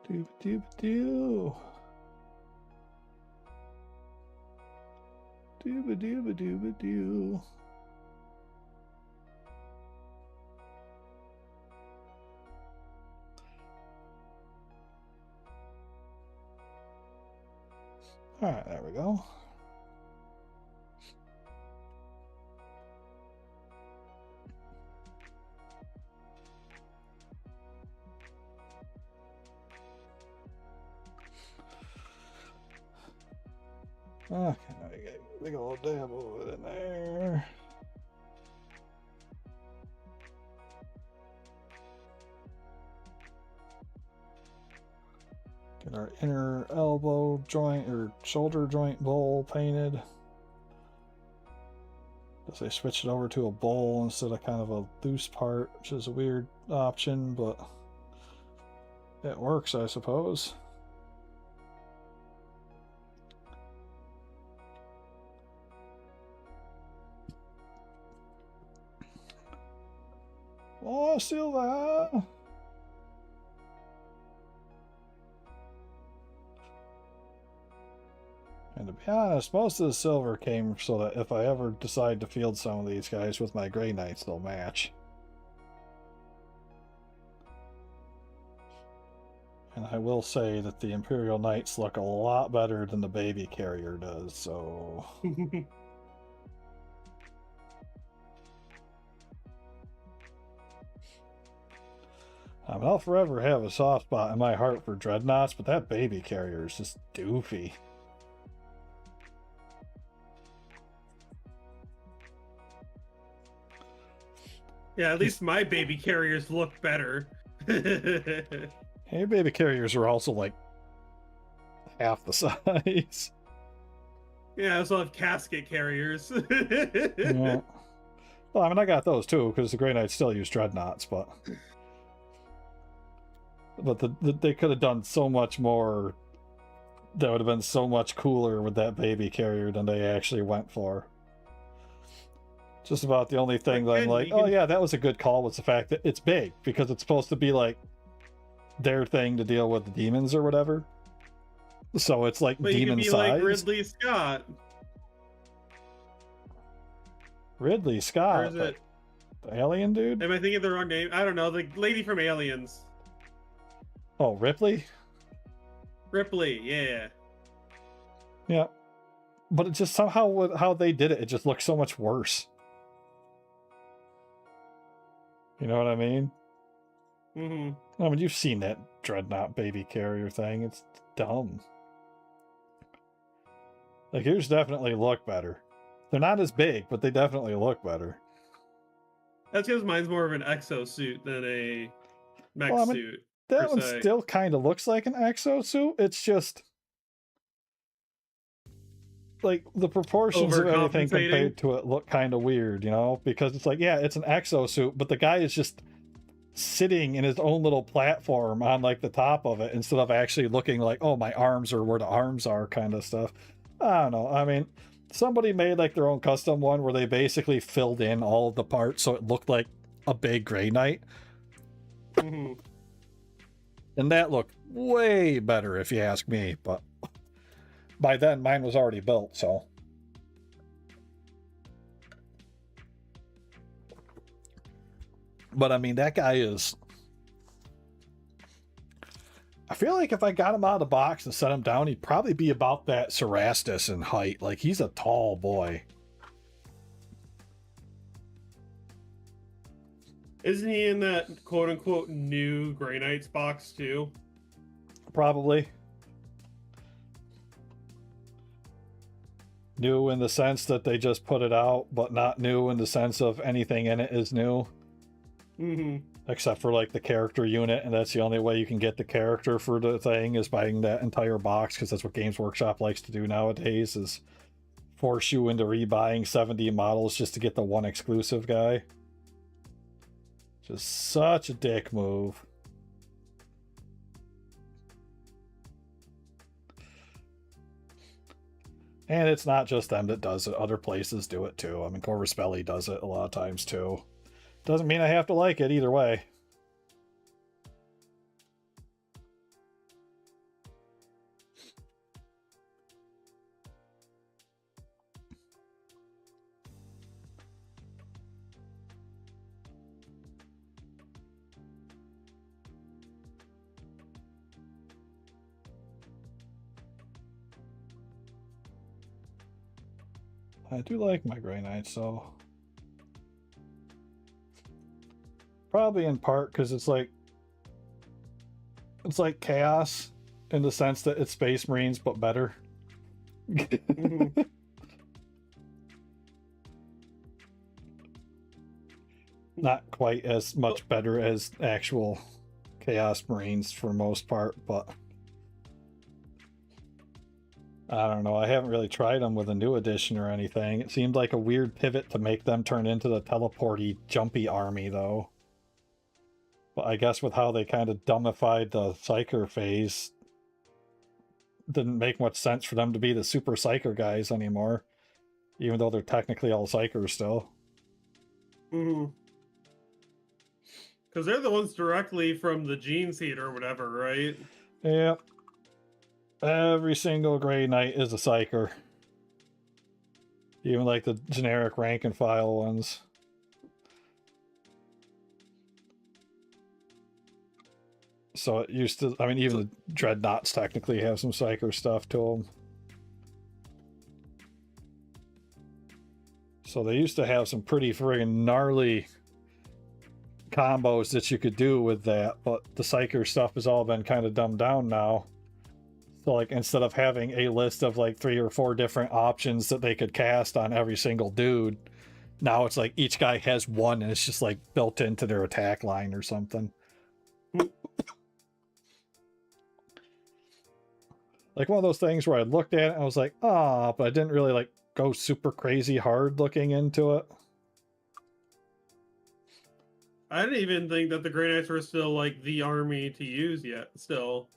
Dooba-dooba-doo. Dooba-dooba-dooba-doo. Alright, there we go. Okay, now we got a big old dab over it in there. Get our inner elbow joint or shoulder joint bowl painted. Guess I switched it over to a bowl instead of kind of a loose part, which is a weird option, but it works, I suppose. Oh, Silva! And to be honest, most of the silver came so that if I ever decide to field some of these guys with my Grey Knights, they'll match. And I will say that the Imperial Knights look a lot better than the baby carrier does, so... I mean, I'll forever have a soft spot in my heart for dreadnoughts, but that baby carrier is just doofy. Yeah, at least my baby carriers look better. Hey, baby carriers are also like half the size. Yeah, I also have casket carriers. Yeah. Well, I mean, I got those too, because the Grey Knights still use dreadnoughts, but... But they could have done so much more. That would have been so much cooler with that baby carrier than they actually went for. Just about the only thing that I'm like, oh yeah, that was a good call, was the fact that it's big, because it's supposed to be like their thing to deal with the demons or whatever. So it's like demon size. Like Ridley Scott. Ridley Scott? Or is it the alien dude? Am I thinking of the wrong name? I don't know. The lady from Aliens. Oh, Ripley? Ripley, yeah. Yeah. But it just somehow, how they did it, it just looked so much worse. You know what I mean? Mm-hmm. I mean, you've seen that Dreadnought baby carrier thing. It's dumb. Like, yours definitely look better. They're not as big, but they definitely look better. That's because mine's more of an exosuit than a mech suit. That one still kind of looks like an exosuit. It's just like the proportions of everything compared to it look kind of weird, you know? Because it's like, yeah, it's an exosuit, but the guy is just sitting in his own little platform on like the top of it instead of actually looking like, oh, my arms are where the arms are kind of stuff. I don't know. I mean, somebody made like their own custom one where they basically filled in all of the parts so it looked like a big Grey Knight. Mm-hmm. And that looked way better if you ask me, but by then mine was already built, so. But I mean, that guy is... I feel like if I got him out of the box and set him down, he'd probably be about that Cerastus in height. Like, he's a tall boy. Isn't he in that quote-unquote new Grey Knights box, too? Probably. New in the sense that they just put it out, but not new in the sense of anything in it is new. Mm-hmm. Except for, like, the character unit, and that's the only way you can get the character for the thing, is buying that entire box, because that's what Games Workshop likes to do nowadays, is force you into rebuying 70 models just to get the one exclusive guy. Just such a dick move. And it's not just them that does it. Other places do it too. I mean, Corvus Belli does it a lot of times too. Doesn't mean I have to like it either way. I do like my Grey Knight, so probably in part because it's like Chaos in the sense that it's Space Marines but better. Mm-hmm. Not quite as much better as actual Chaos Marines for most part, but I don't know. I haven't really tried them with a new edition or anything. It seemed like a weird pivot to make them turn into the teleporty, jumpy army, though. But I guess with how they kind of dumbified the Psyker phase, didn't make much sense for them to be the super Psyker guys anymore. Even though they're technically all Psykers still. Mm-hmm. Because they're the ones directly from the Gene Seed or whatever, right? Yep. Every single Grey Knight is a Psyker. Even like the generic rank and file ones. So it used to, I mean, even the Dreadnoughts technically have some Psyker stuff to them. So they used to have some pretty friggin' gnarly combos that you could do with that, but the Psyker stuff has all been kind of dumbed down now. So like instead of having a list of like 3 or 4 different options that they could cast on every single dude, now it's like each guy has one and it's just like built into their attack line or something. Like one of those things where I looked at it and I was like, ah, but I didn't really like go super crazy hard looking into it. I didn't even think that the Grey Knights were still like the army to use yet. Still,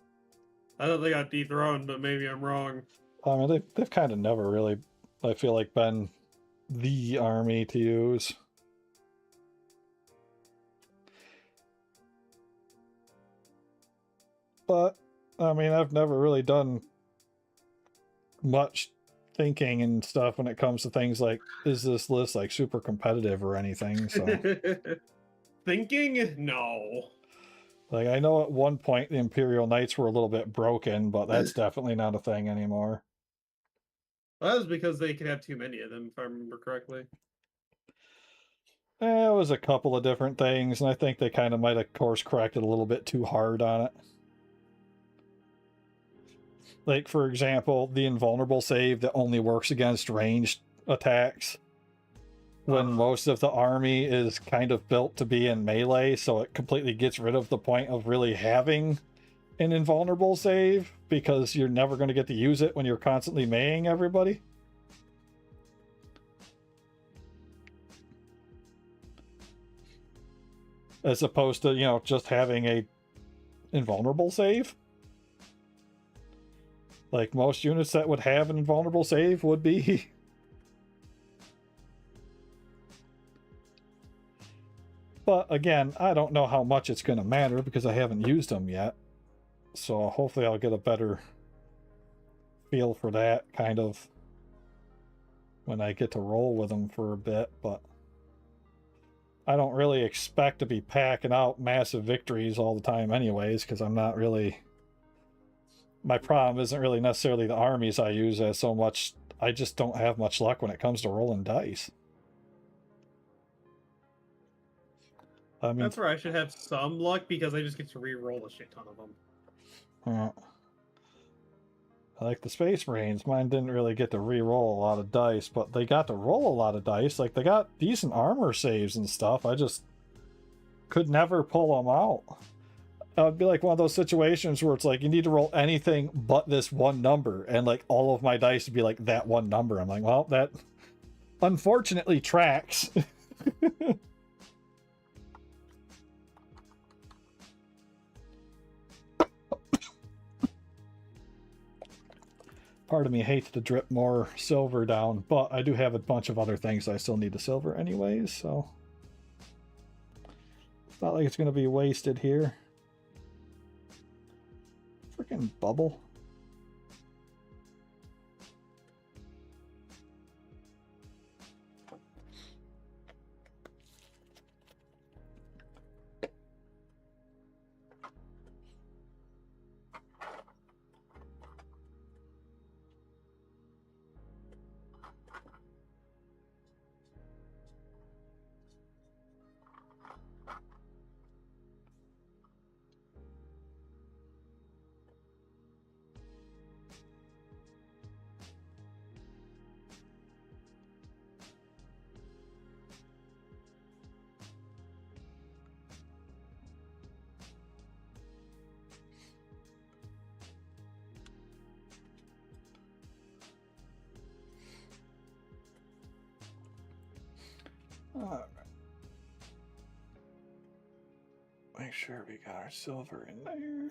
I thought they got dethroned, but maybe I'm wrong. I mean, they've kind of never really, I feel like, been the army to use. But, I mean, I've never really done much thinking and stuff when it comes to things like, is this list like super competitive or anything? So, Thinking? No. like, I know at one point the Imperial Knights were a little bit broken, but that's definitely not a thing anymore. Well, that was because they could have too many of them, if I remember correctly. It was a couple of different things, and I think they kind of might have course corrected a little bit too hard on it. Like, for example, the invulnerable save that only works against ranged attacks. When most of the army is kind of built to be in melee, so it completely gets rid of the point of really having an invulnerable save, because you're never going to get to use it when you're constantly maying everybody. As opposed to, you know, just having a invulnerable save. Like, most units that would have an invulnerable save would be. But again, I don't know how much it's going to matter because I haven't used them yet. So hopefully I'll get a better feel for that kind of when I get to roll with them for a bit. But I don't really expect to be packing out massive victories all the time anyways, because I'm not really... My problem isn't really necessarily the armies I use as so much... I just don't have much luck when it comes to rolling dice. I mean, that's where I should have some luck because I just get to re-roll a shit ton of them. Like the Space Marines, mine didn't really get to re-roll a lot of dice, but they got to roll a lot of dice. Like, they got decent armor saves and stuff. I just could never pull them out. It would be like one of those situations where it's like, you need to roll anything but this one number, and like all of my dice would be like that one number. I'm like, well, that unfortunately tracks. Part of me hates to drip more silver down, but I do have a bunch of other things I still need to silver anyways, so it's not like it's going to be wasted here. Freaking bubble. Alright. Make sure we got our silver in there.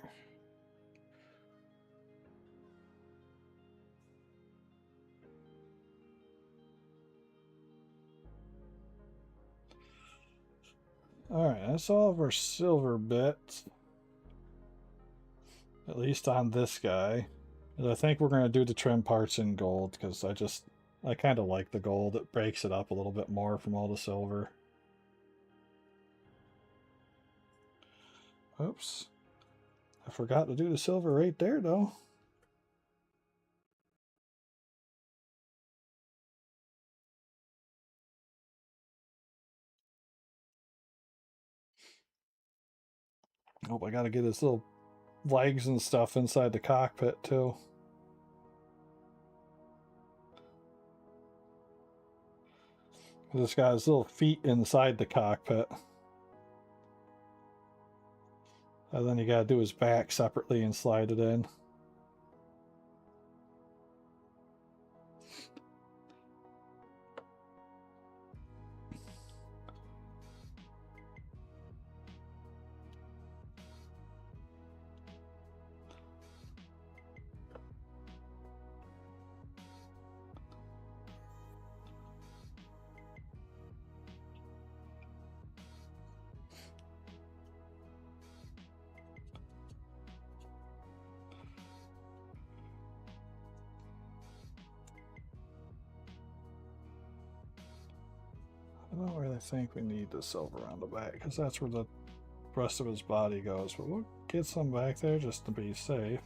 Alright, that's all of our silver bits. At least on this guy. And I think we're going to do the trim parts in gold, because I kind of like the gold. It breaks it up a little bit more from all the silver. Oops. I forgot to do the silver right there, though. Oh, I gotta get his little legs and stuff inside the cockpit, too. This got his little feet inside the cockpit. And then you gotta do his back separately and slide it in. I don't really think we need the silver on the back because that's where the rest of his body goes, but we'll get some back there just to be safe.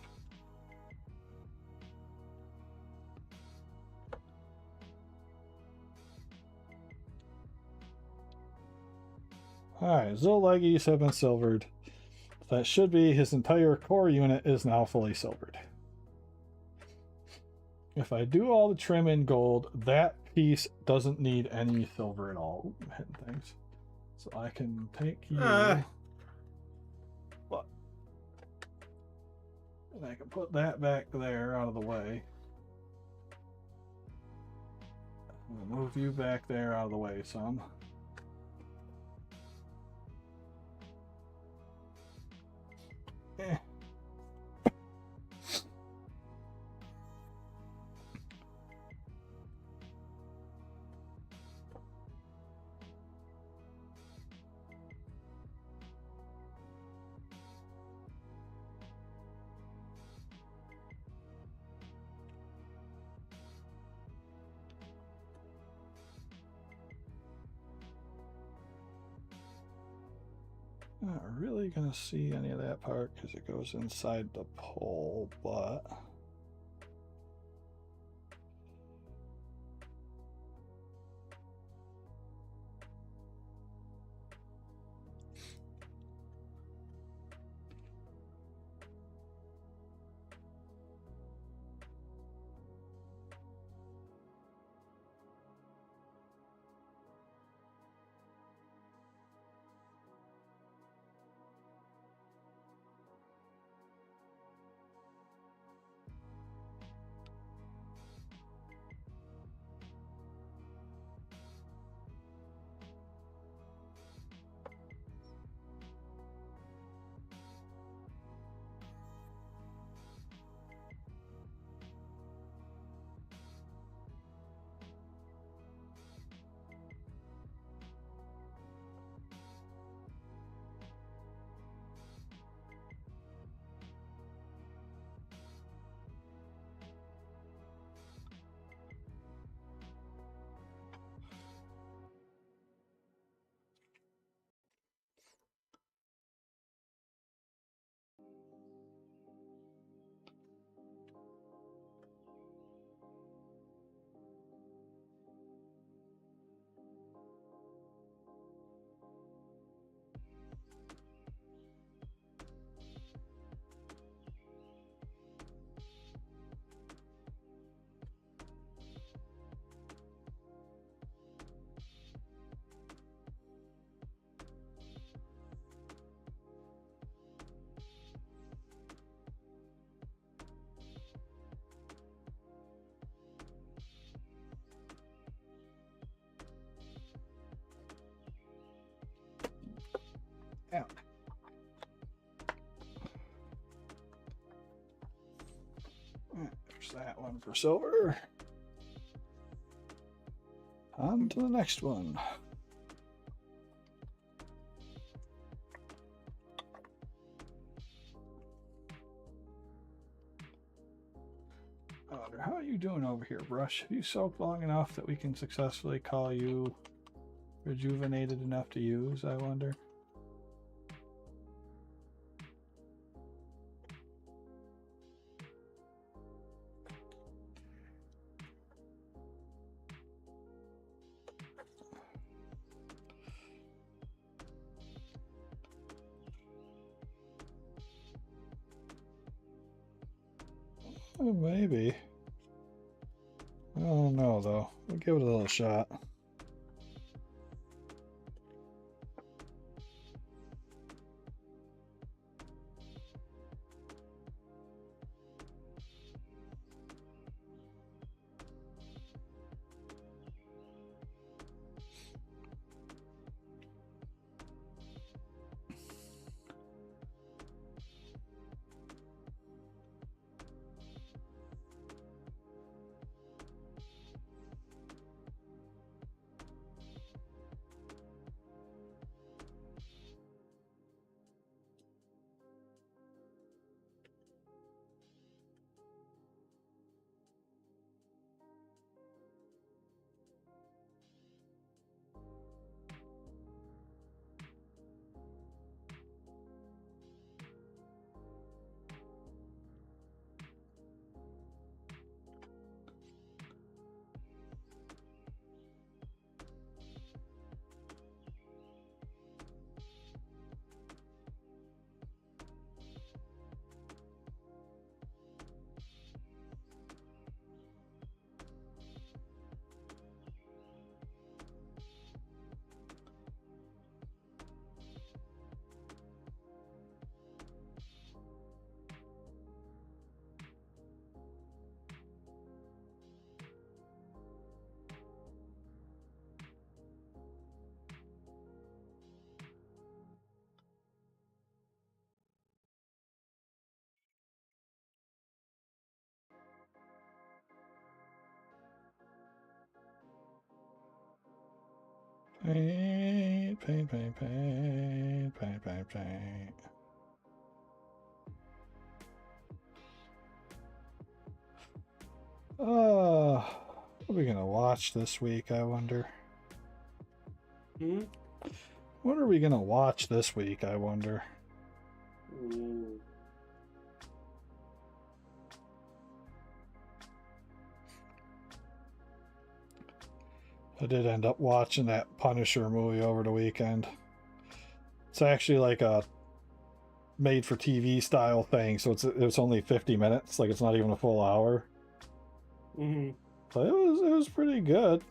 Alright, Zil leggies have been silvered. That should be his entire core unit is now fully silvered. If I do all the trim in gold, that piece doesn't need any silver at all. Ooh, I'm hitting things. So I can take you. But, and I can put that back there out of the way. We'll move you back there out of the way some. Eh. Not really gonna see any of that part because it goes inside the pole, but yeah. There's that one for silver. On to the next one. How are you doing over here, Brush? Have you soaked long enough that we can successfully call you rejuvenated enough to use, I wonder? Maybe. I don't know, though. We'll give it a little shot. Paint, paint, paint, paint, paint, paint, paint. What are we gonna watch this week, I wonder? Hmm? What are we gonna watch this week, I wonder? Ooh. I did end up watching that Punisher movie over the weekend. It's actually like a made for TV style thing, so it's only 50 minutes, like it's not even a full hour. Mm-hmm. But it was pretty good.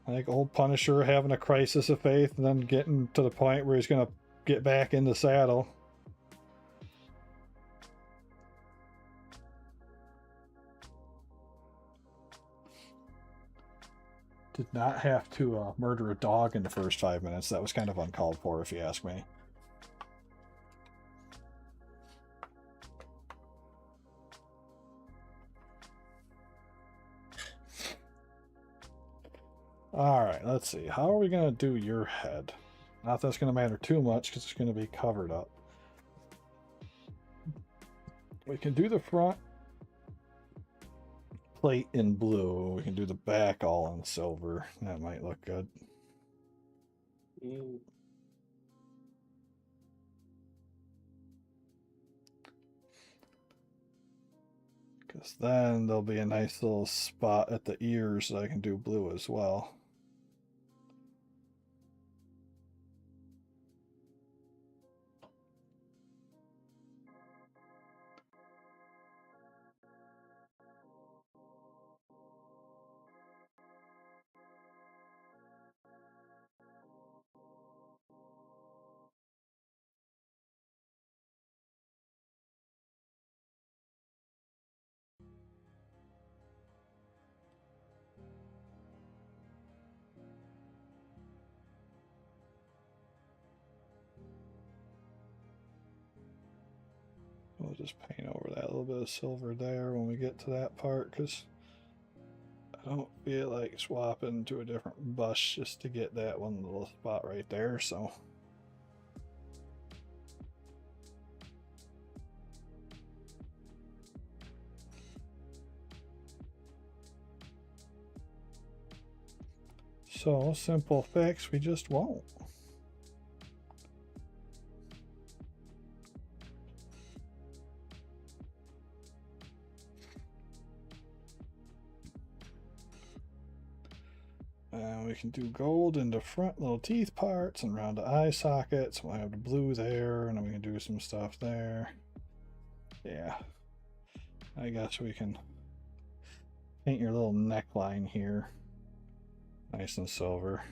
Like old Punisher having a crisis of faith and then getting to the point where he's gonna get back in the saddle. Did not have to murder a dog in the first 5 minutes. That was kind of uncalled for, if you ask me. Alright, let's see. How are we going to do your head? Not that it's going to matter too much because it's going to be covered up. We can do the front plate in blue. We can do the back all in silver. That might look good. Mm. Because then there'll be a nice little spot at the ears that I can do blue as well. We'll just paint over that little bit of silver there when we get to that part, because I don't feel like swapping to a different brush just to get that one little spot right there, so. So, simple fix, we just won't. And we can do gold in the front little teeth parts and around the eye sockets. We'll have the blue there, and then we can do some stuff there. Yeah. I guess we can paint your little neckline here. Nice and silver.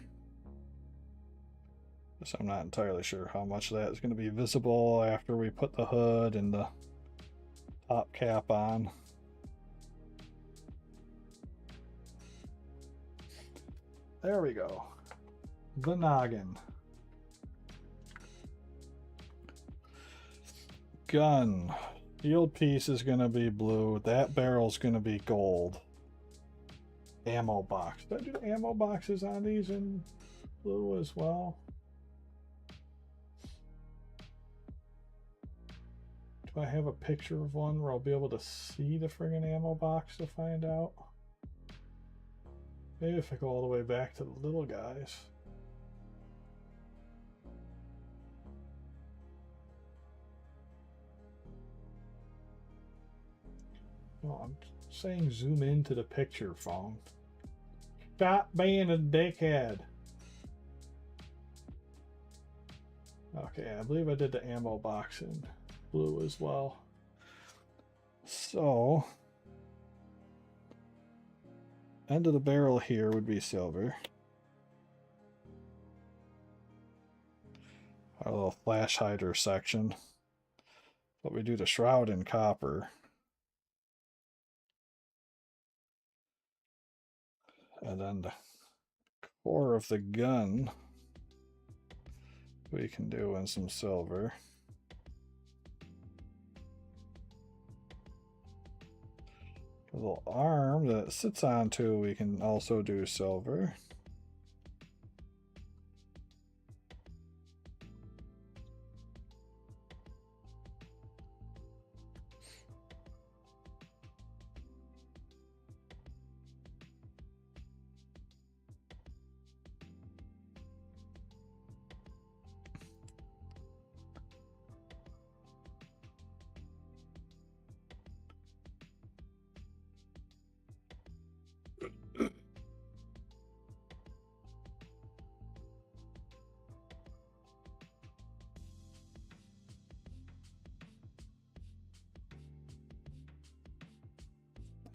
So I'm not entirely sure how much of that is going to be visible after we put the hood and the top cap on. There we go. The noggin. Gun. Shield piece is going to be blue. That barrel's going to be gold. Ammo box. Did I do ammo boxes on these in blue as well? Do I have a picture of one where I'll be able to see the friggin' ammo box to find out? Maybe if I go all the way back to the little guys. No, I'm saying zoom into the picture, phone. Stop being a dickhead. Okay, I believe I did the ammo box in blue as well. So, end of the barrel here would be silver. Our little flash hider section. But we do the shroud in copper. And then the core of the gun we can do in some silver. little arm that it sits onto, we can also do silver.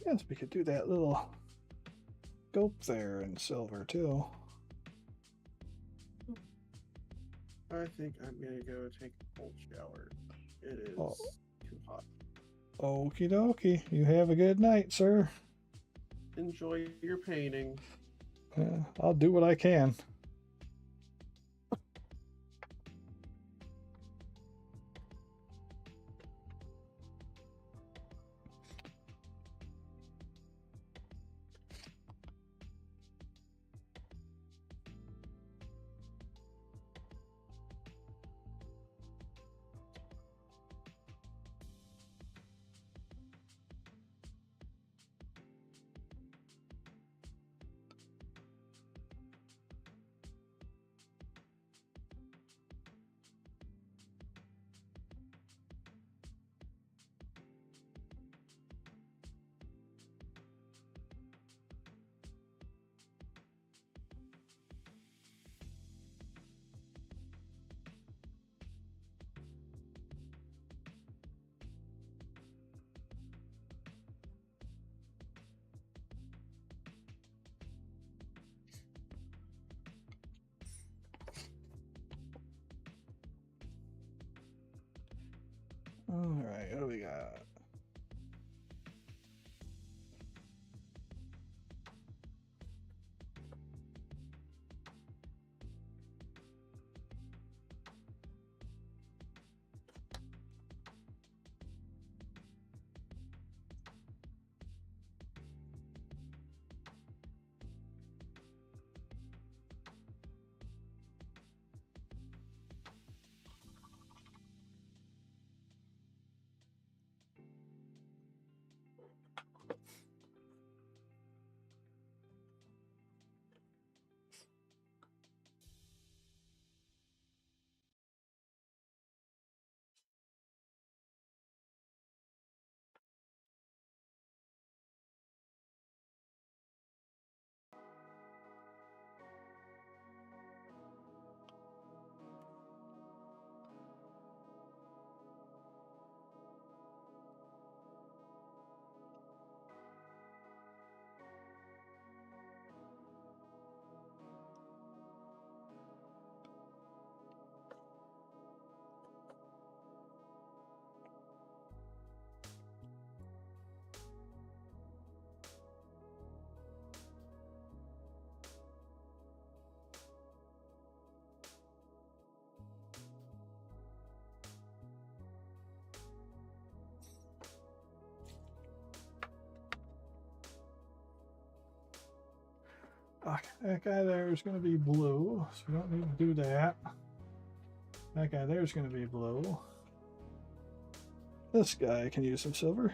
Yes, we could do that little scope there in silver too. I think I'm gonna go take a cold shower. It is too hot. Okie dokie. You have a good night, sir. Enjoy your painting. I'll do what I can. All right, what do we got? Okay, that guy there is going to be blue, so we don't need to do that. That guy there is going to be blue. This guy can use some silver.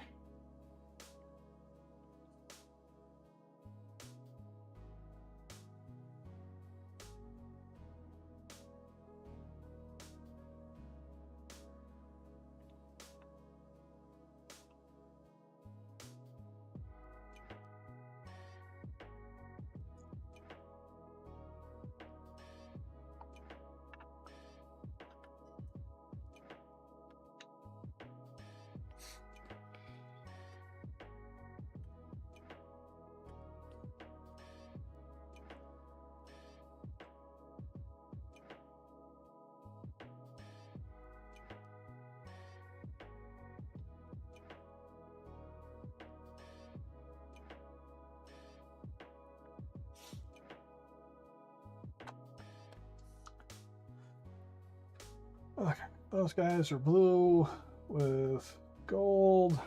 Okay, those guys are blue with gold.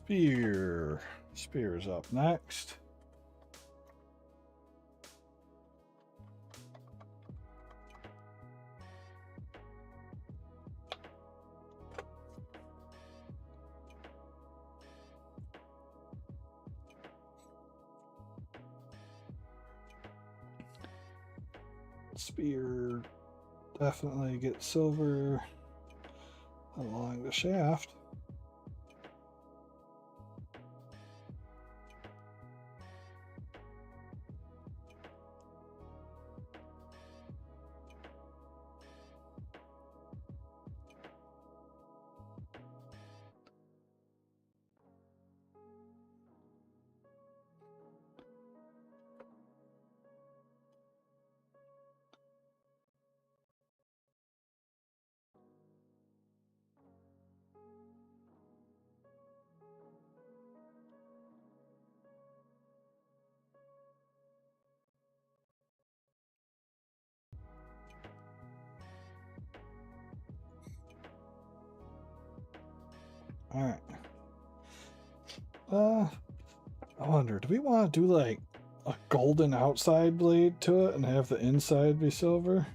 Spear. Spear's up next. Spear definitely get silver along the shaft. Alright. I wonder, do we want to do like a golden outside blade to it and have the inside be silver?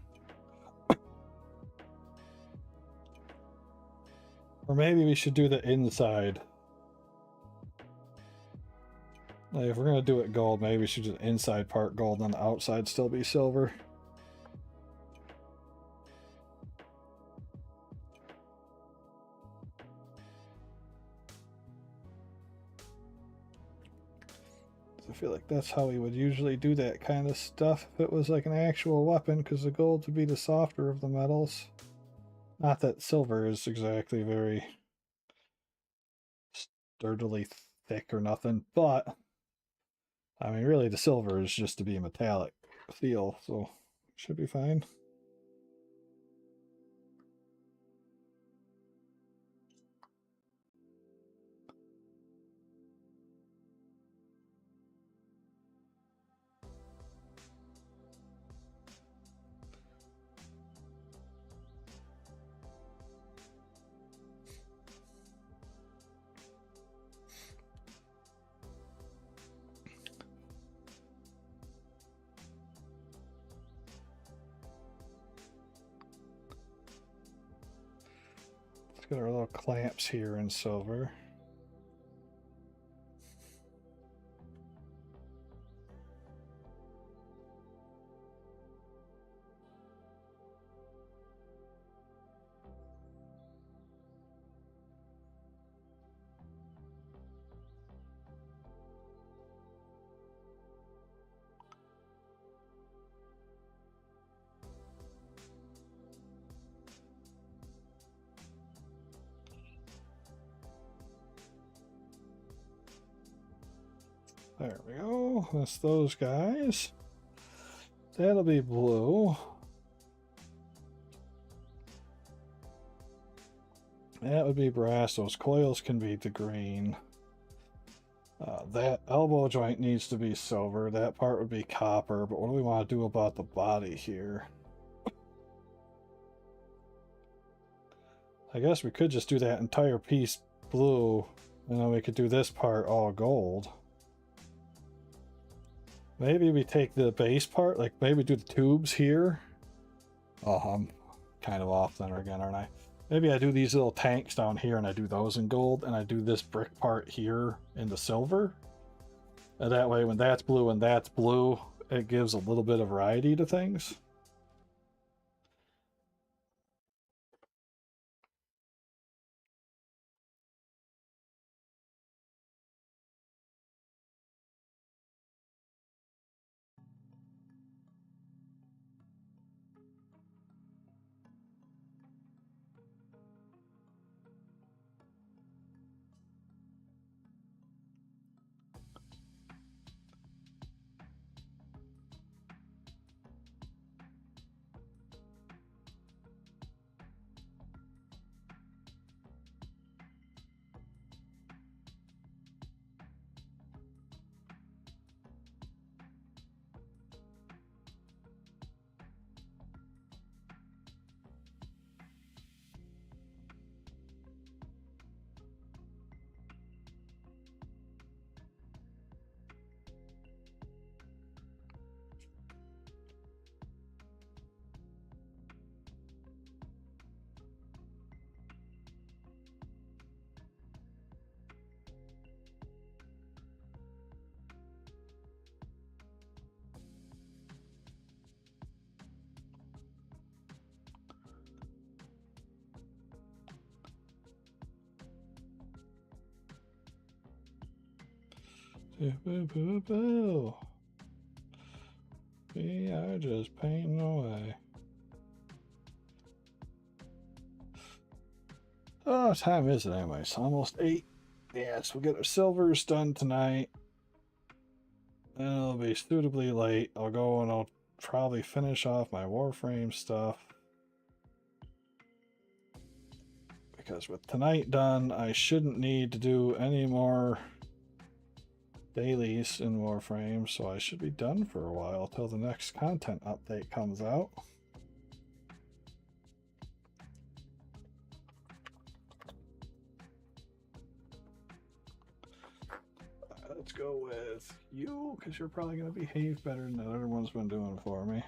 Or maybe we should do the inside. Like if we're going to do it gold, maybe we should do the inside part gold and the outside still be silver. I feel like that's how we would usually do that kind of stuff if it was like an actual weapon, because the gold would be the softer of the metals. Not that silver is exactly very sturdily thick or nothing, but I mean, really, the silver is just to be a metallic feel, so should be fine. Got our little clamps here in silver. There we go. That's those guys. That'll be blue. That would be brass. Those coils can be the green. That elbow joint needs to be silver. That part would be copper. But what do we want to do about the body here? I guess we could just do that entire piece blue, and then we could do this part all gold. Maybe we take the base part, like maybe do the tubes here. Oh, I'm kind of off then again, aren't I? Maybe I do these little tanks down here and I do those in gold, and I do this brick part here in the silver. And that way when that's blue and that's blue, it gives a little bit of variety to things. Boo. We are just painting away. Oh, what time is it anyway? It's almost 8. Yes, we'll get our silvers done tonight. And it'll be suitably late. I'll go and I'll probably finish off my Warframe stuff. Because with tonight done, I shouldn't need to do any more dailies in Warframe, so I should be done for a while till the next content update comes out. Let's go with you, because you're probably going to behave better than the other one's been doing for me.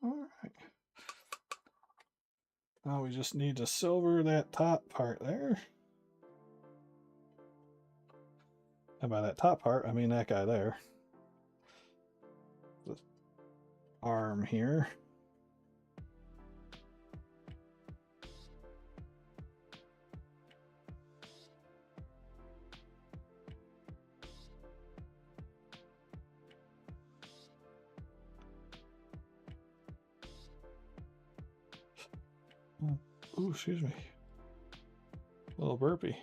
All right. Now we just need to silver that top part there. And by that top part, I mean that guy there. The arm here. Oh, excuse me. A little burpee.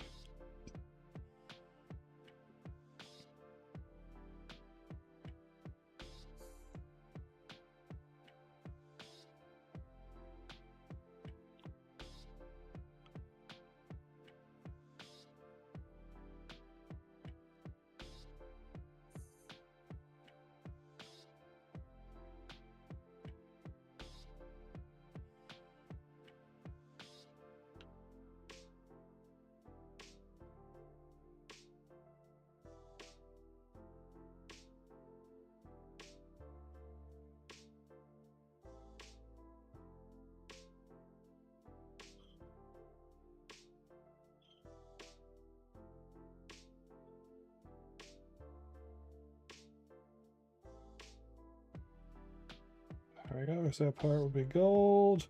There we go. So that part would be gold.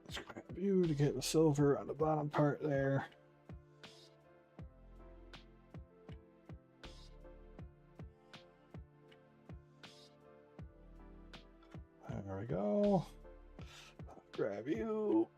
Let's grab you to get the silver on the bottom part there. There we go. Grab you.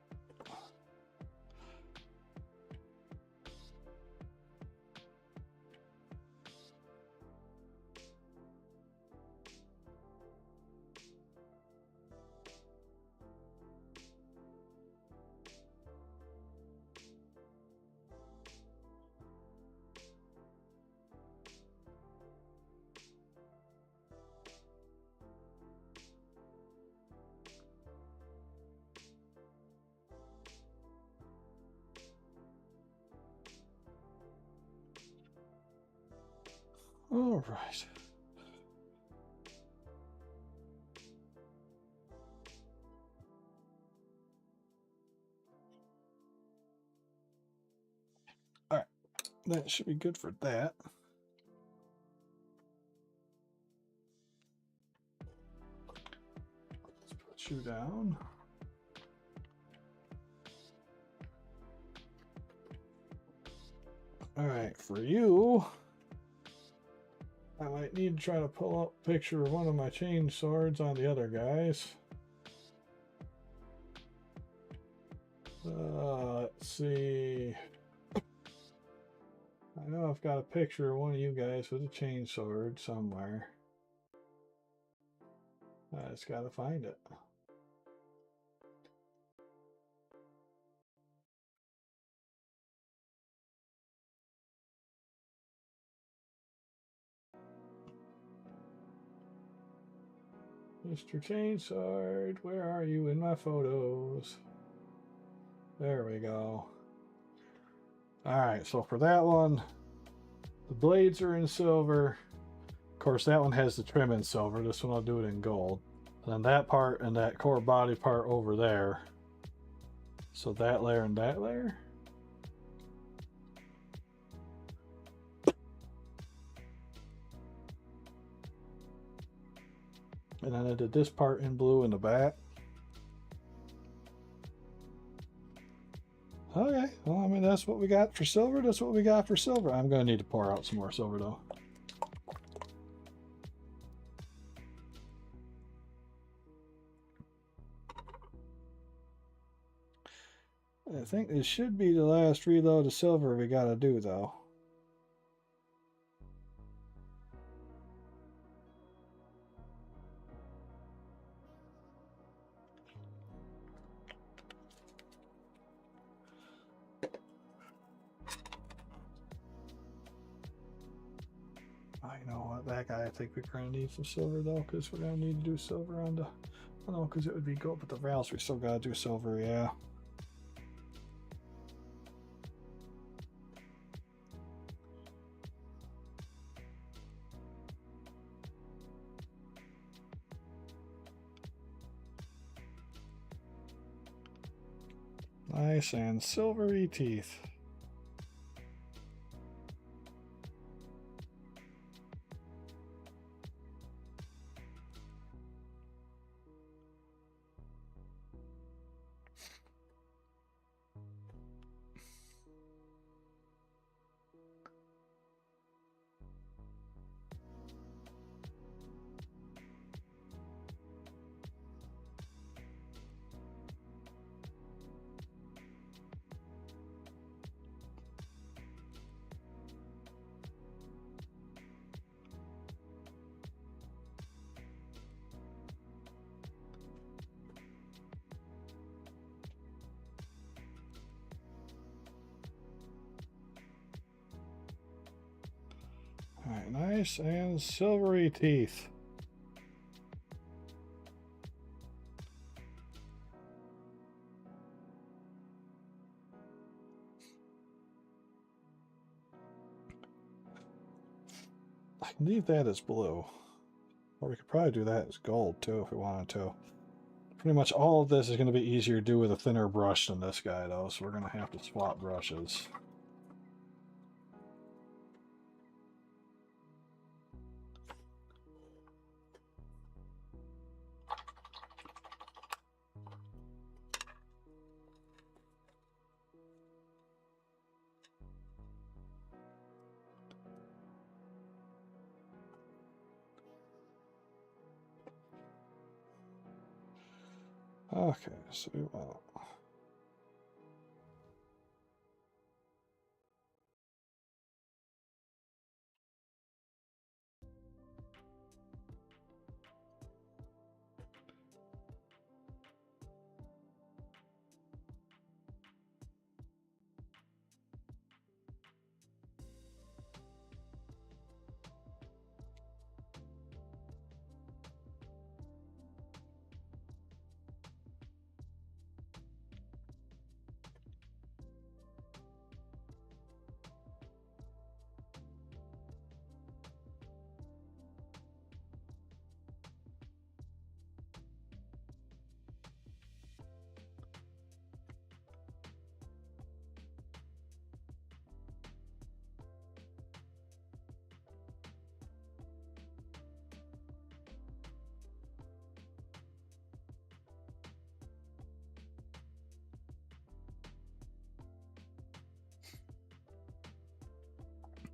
All right. All right. That should be good for that. Let's put you down. All right, for you, I might need to try to pull up a picture of one of my chain swords on the other guys. Let's see. I know I've got a picture of one of you guys with a chain sword somewhere. I just gotta find it. Mr. Chainsword, where are you in my photos? There we go. Alright, so for that one, the blades are in silver. Of course, that one has the trim in silver. This one I'll do it in gold. And then that part and that core body part over there. So that layer and that layer. And then I did this part in blue in the back. Okay, well, I mean, that's what we got for silver. That's what we got for silver. I'm going to need to pour out some more silver, though. I think this should be the last reload of silver we got to do, though. I know what, that guy, I think we're going to need some silver, though, because we're going to need to do silver on the... I don't know, because it would be gold, but the valves, we still got to do silver, yeah. Nice and silvery teeth. Alright, nice and silvery teeth. I can leave that as blue. Or we could probably do that as gold too if we wanted to. Pretty much all of this is going to be easier to do with a thinner brush than this guy though, so we're going to have to swap brushes. Okay, so we want...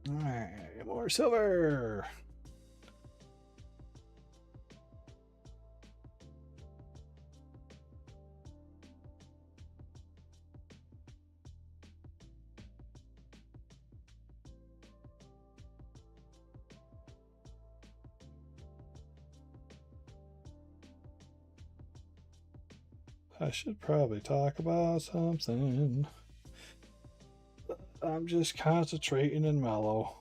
Alright, more silver! I should probably talk about something. I'm just concentrating and mellow.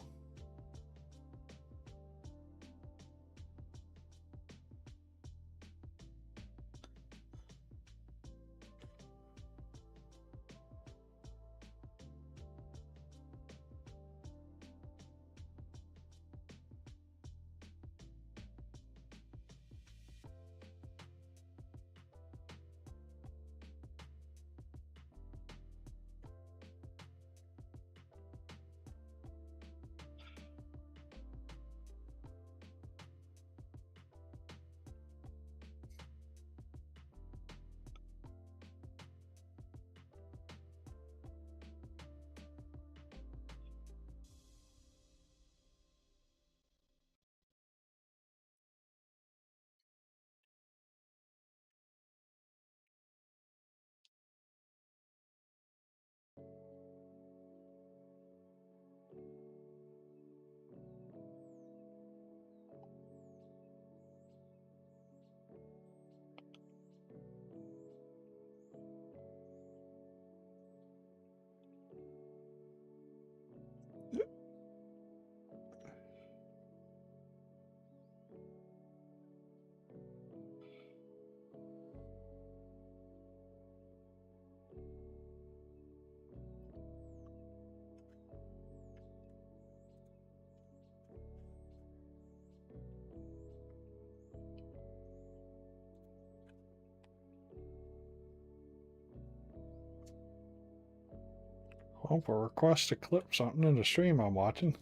Oh, for a request to clip something in the stream I'm watching.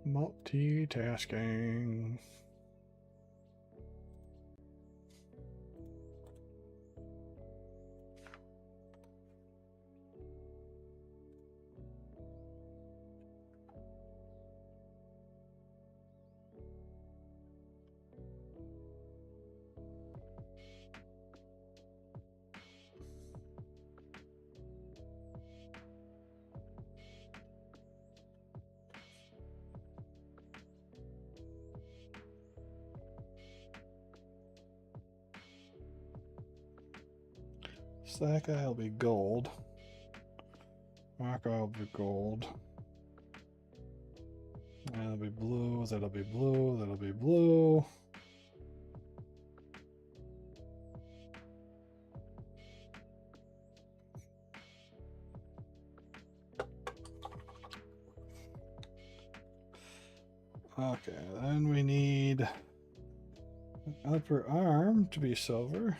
Multitasking. So that guy will be gold. That guy will be gold. That'll be blue, that'll be blue, that'll be blue. Okay, then we need an upper arm to be silver.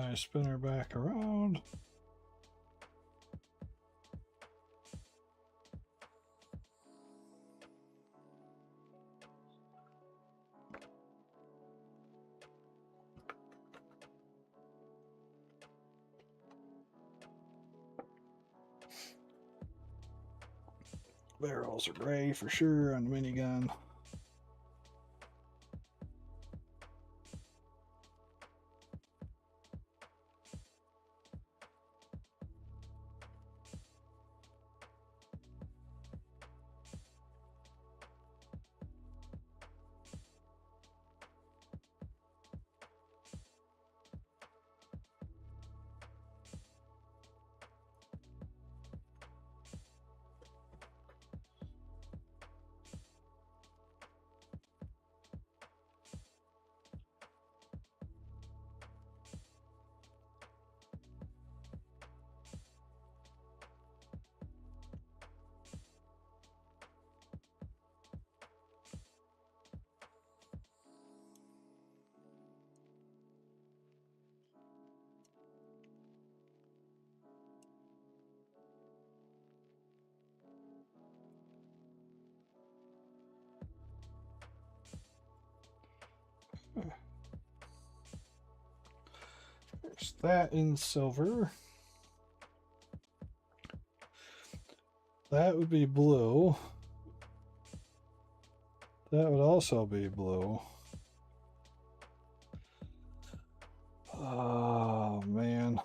my spinner back around. Barrels are gray for sure on the minigun. There's that in silver. That would be blue. That would also be blue. Oh man.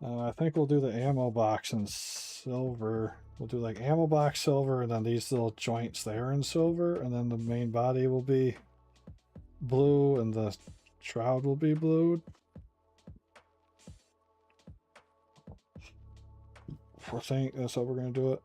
I think we'll do the ammo box in silver. We'll do like ammo box silver, and then these little joints there in silver, and then the main body will be blue and the shroud will be blue. I think that's how we're going to do it.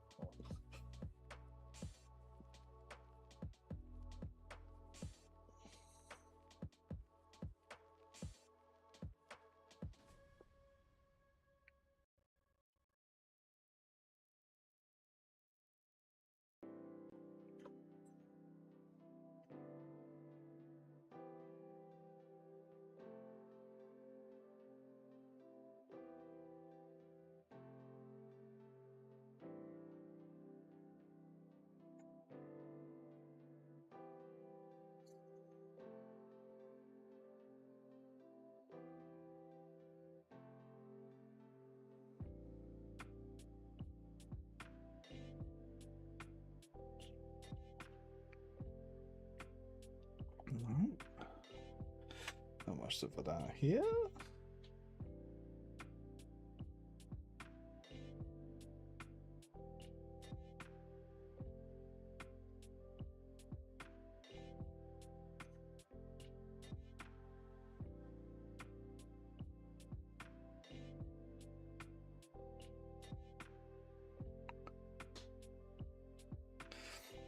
How much of it on here?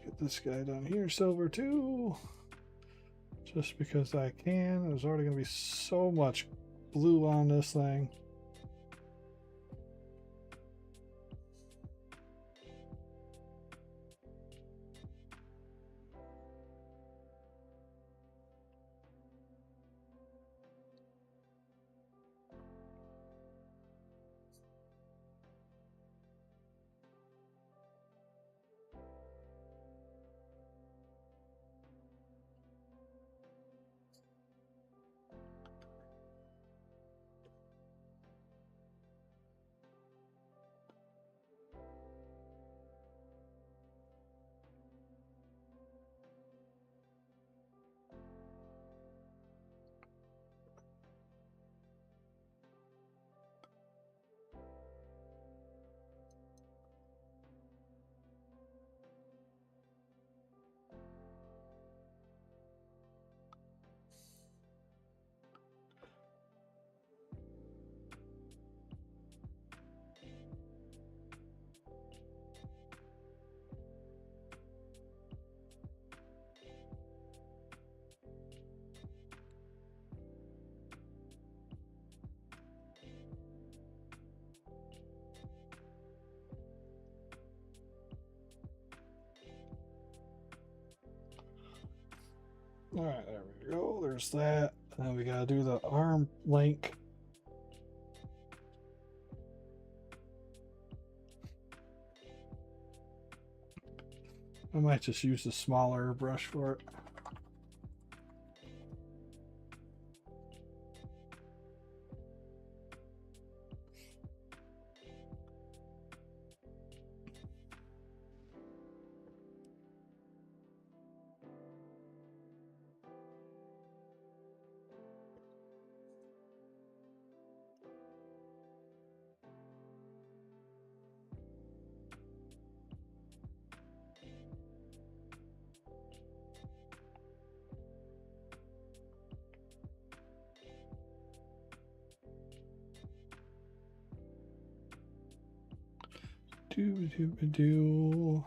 Get this guy down here silver too. Just because I can. There's already going to be so much blue on this thing. All right, there we go. There's that. And then we gotta do the arm link I might just use the smaller brush for it. Do.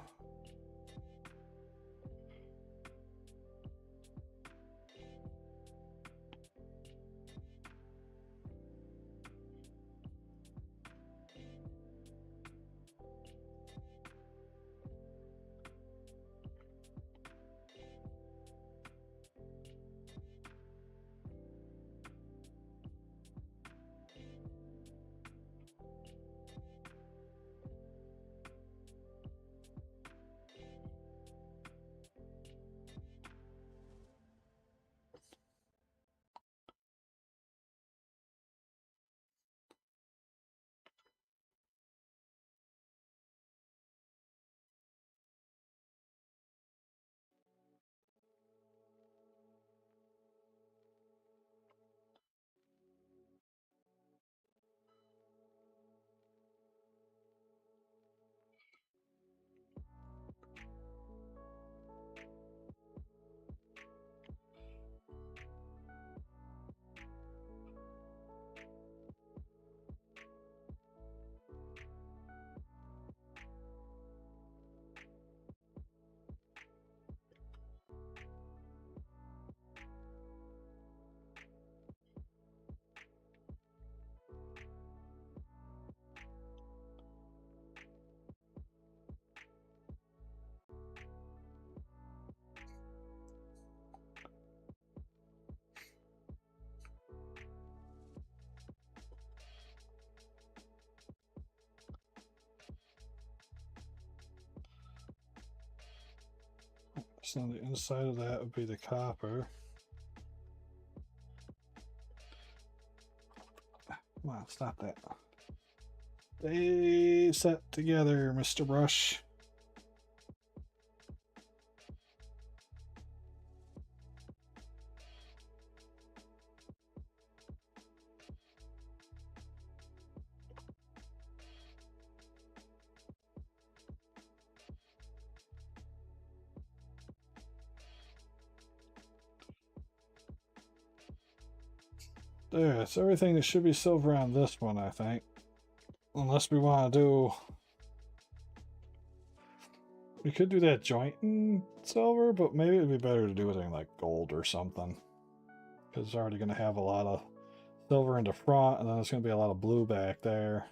So on the inside of that would be the copper. Come on, stop that. They set together, Mr. Brush. There, it's everything that should be silver on this one, I think. Unless we want to do... We could do that joint in silver, but maybe it'd be better to do it in like gold or something. Because it's already going to have a lot of silver in the front, and then there's going to be a lot of blue back there.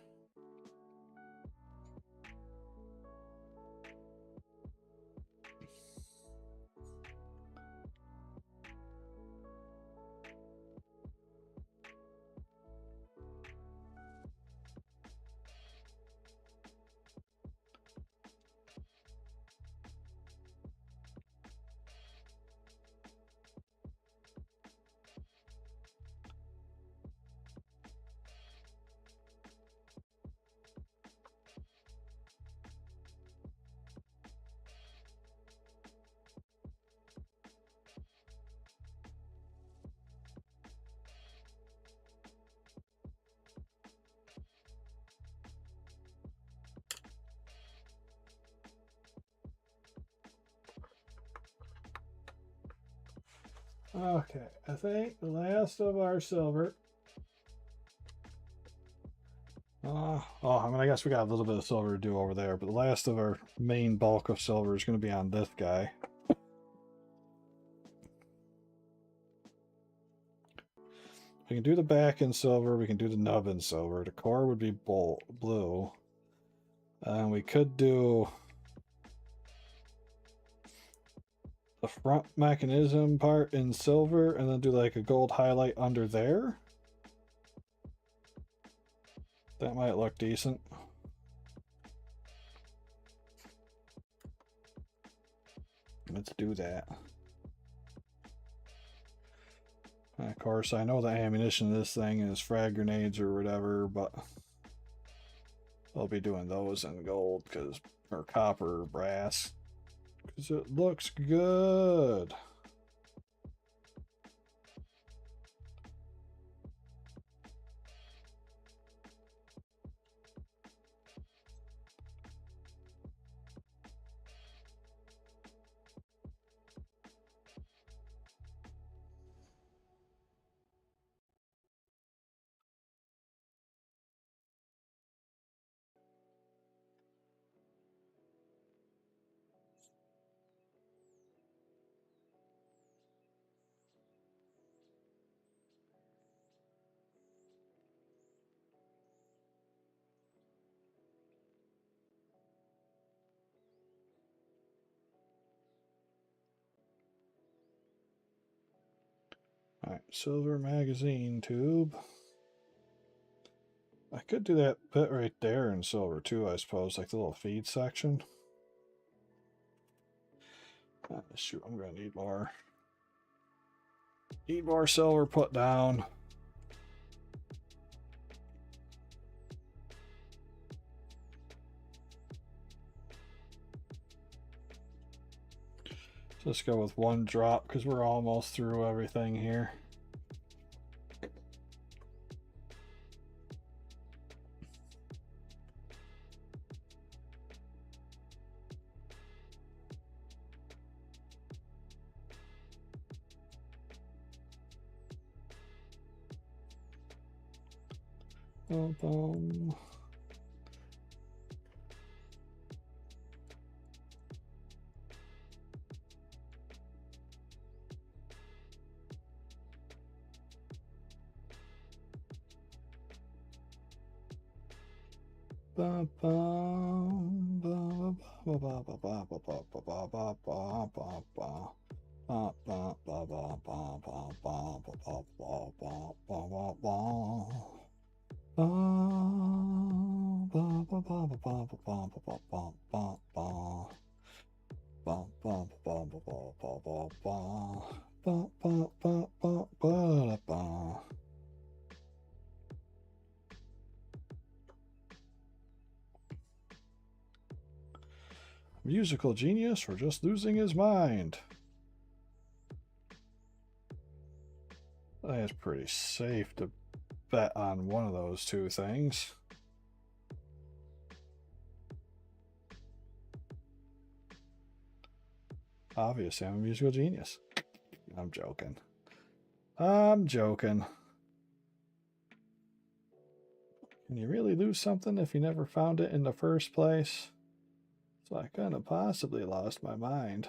Okay, I think the last of our silver. I mean, I guess we got a little bit of silver to do over there, but the last of our main bulk of silver is going to be on this guy. We can do the back in silver, we can do the nub in silver. The core would be blue. And we could do the front mechanism part in silver and then do like a gold highlight under there. That might look decent. Let's do that. Of course, I know the ammunition of this thing is frag grenades or whatever, but I'll be doing those in gold, or copper or brass, because it looks good. Alright, silver magazine tube. I could do that bit right there in silver too, I suppose, like the little feed section. Shoot, I'm gonna need more. Need more silver put down. Let's go with one drop because we're almost through everything here. Musical genius or just losing his mind? I think it's pretty safe to bet on one of those two things. Obviously, I'm a musical genius. I'm joking. I'm joking. Can you really lose something if you never found it in the first place? So I kind of possibly lost my mind.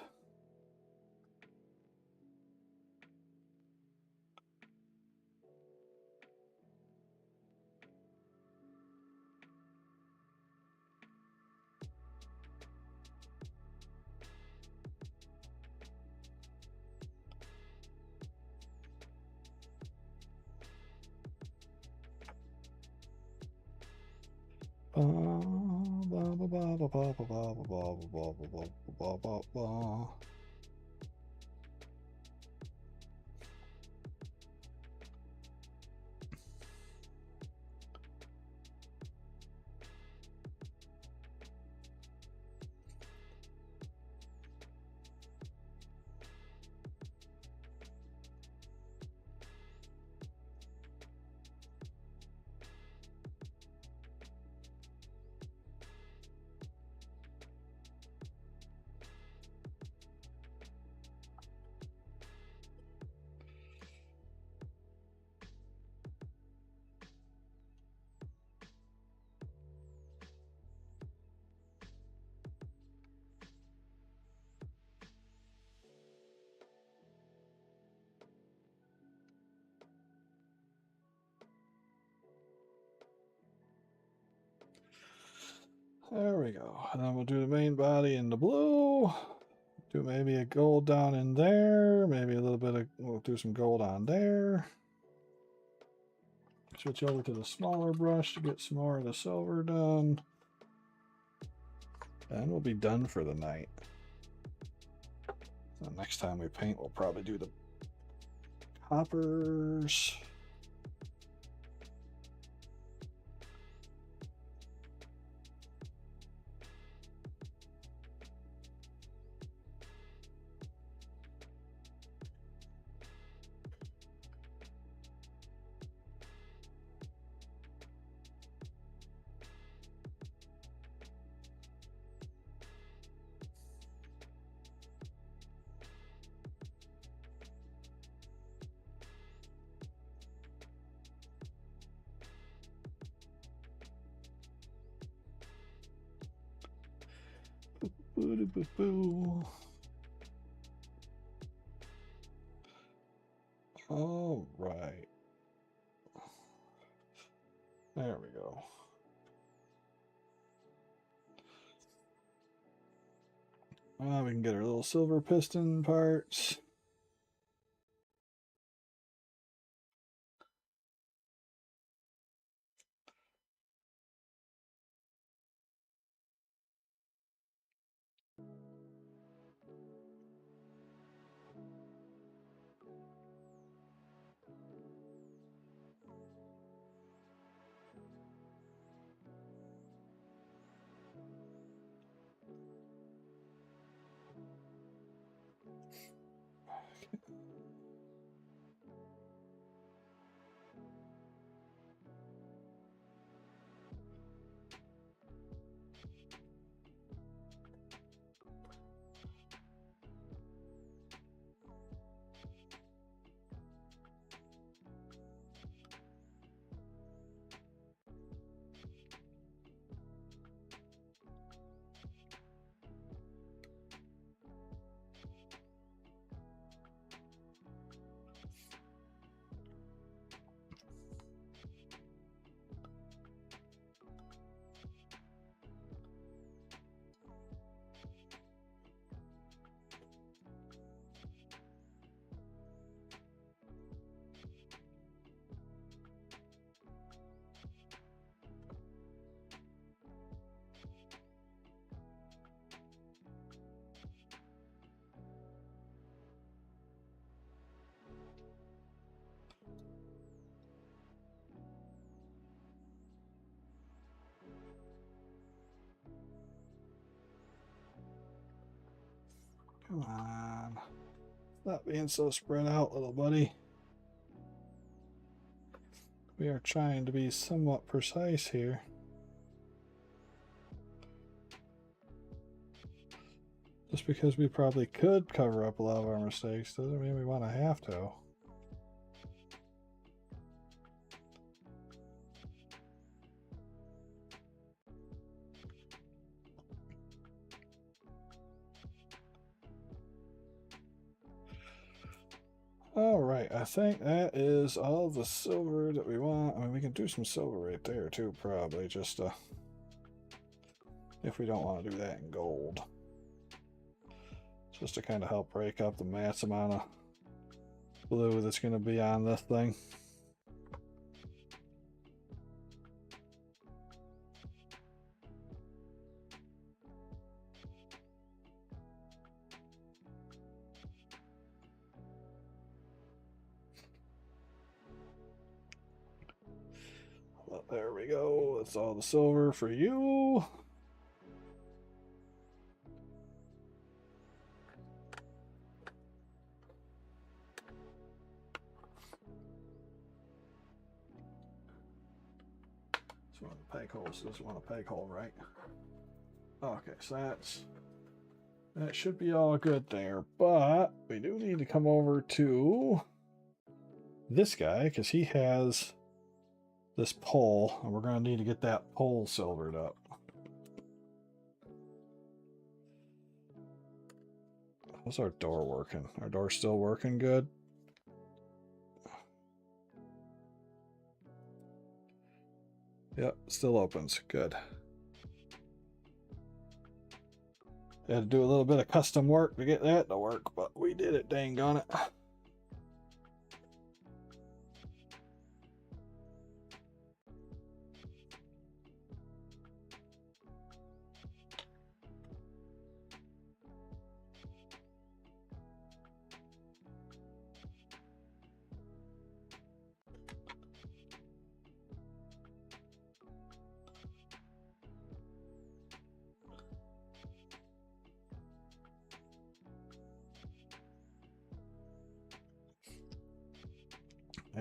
There we go. And then we'll do the main body in the blue. Do maybe a gold down in there. Maybe a little bit of, we'll do some gold on there. Switch over to the smaller brush to get some more of the silver done. And we'll be done for the night. The next time we paint, we'll probably do the coppers. Boo-doo-boo-boo. All right. There we go. We can get our little silver piston parts. Come on. Stop being so spread out, little buddy. We are trying to be somewhat precise here. Just because we probably could cover up a lot of our mistakes doesn't mean we want to have to. All right, I think that is all the silver that we want. I mean, we can do some silver right there too, probably, just if we don't want to do that in gold. Just to kind of help break up the mass amount of blue that's going to be on this thing. Well, there we go. That's all the silver for you. This one of the peg holes. This one a peg hole, right? Okay, so that should be all good there, but we do need to come over to this guy because he has this pole, and we're going to need to get that pole silvered up. How's our door working? Our door's still working good? Yep, still opens. Good. Had to do a little bit of custom work to get that to work, but we did it, dang on it.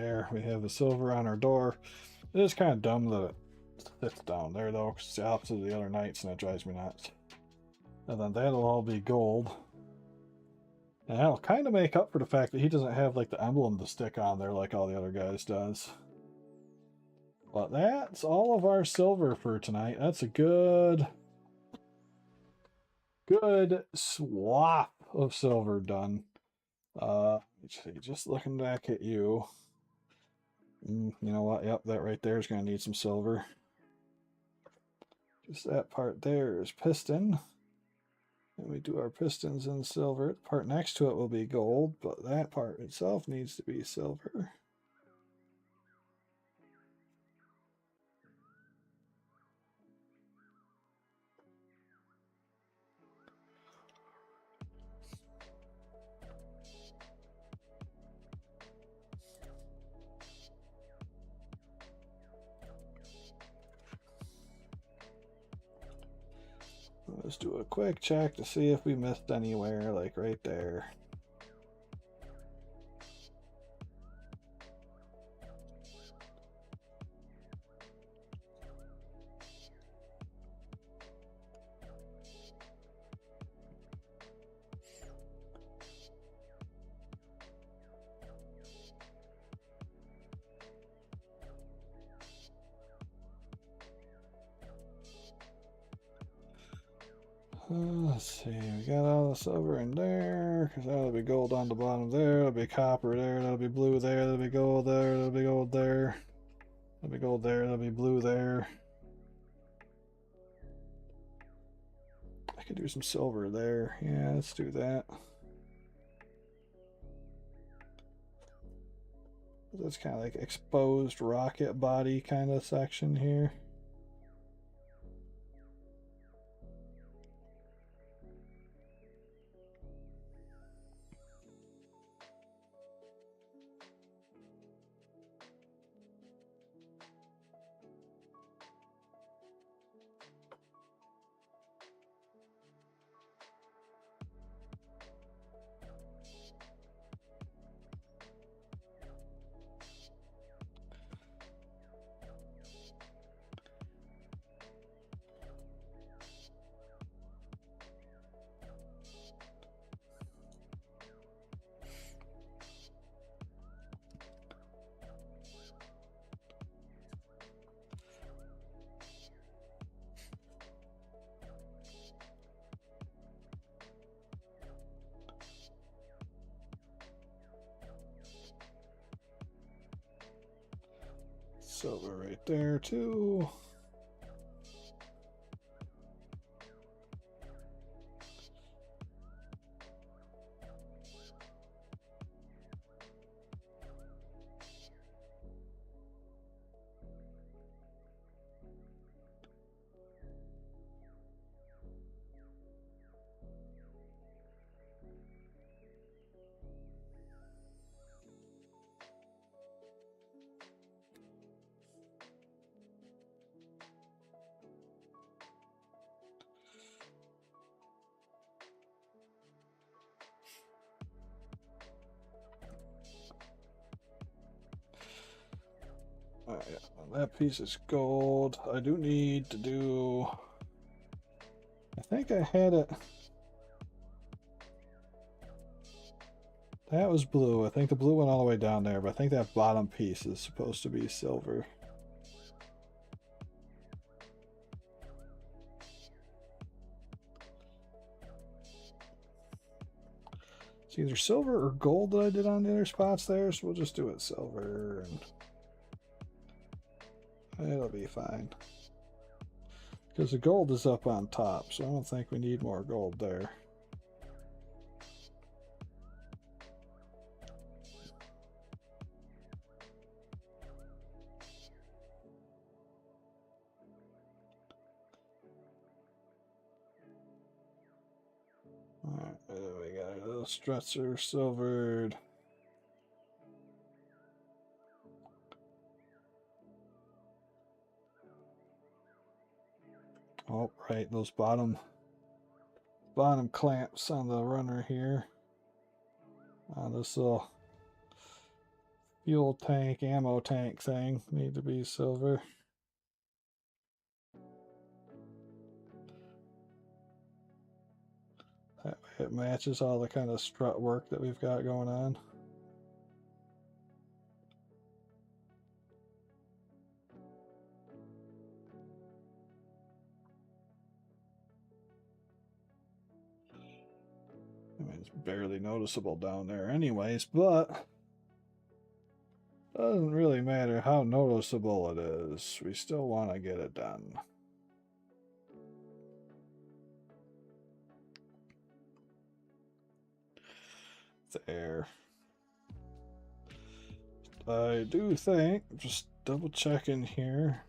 There, we have the silver on our door. It is kind of dumb that it sits down there, though, because it's the opposite of the other knights, and it drives me nuts. And then that'll all be gold. And that'll kind of make up for the fact that he doesn't have, like, the emblem to stick on there like all the other guys does. But that's all of our silver for tonight. That's a good swap of silver done. Just looking back at you. You know what? Yep, that right there is going to need some silver. Just that part there is piston. And we do our pistons in silver. The part next to it will be gold, but that part itself needs to be silver. Let's do a quick check to see if we missed anywhere, like right there. Let's see, we got all the silver in there, because that'll be gold on the bottom there, that'll be copper there, that'll be blue there, that'll be gold there, that'll be gold there, that'll be gold there, that'll be blue there. I could do some silver there, yeah, let's do that. That's kind of like exposed rocket body kind of section here. Silver right there too. Yeah, that piece is gold. I do need to do... I think I had it... That was blue. I think the blue went all the way down there, but I think that bottom piece is supposed to be silver. It's either silver or gold that I did on the other spots there, so we'll just do it silver, and it'll be fine. Because the gold is up on top, so I don't think we need more gold there. Alright, we got our little struts are silvered. Oh, right, those bottom clamps on the runner here. This will fuel tank, ammo tank thing need to be silver. That way it matches all the kind of strut work that we've got going on. I mean, it's barely noticeable down there anyways, but doesn't really matter how noticeable it is. We still want to get it done. There. I do think, just double checking here.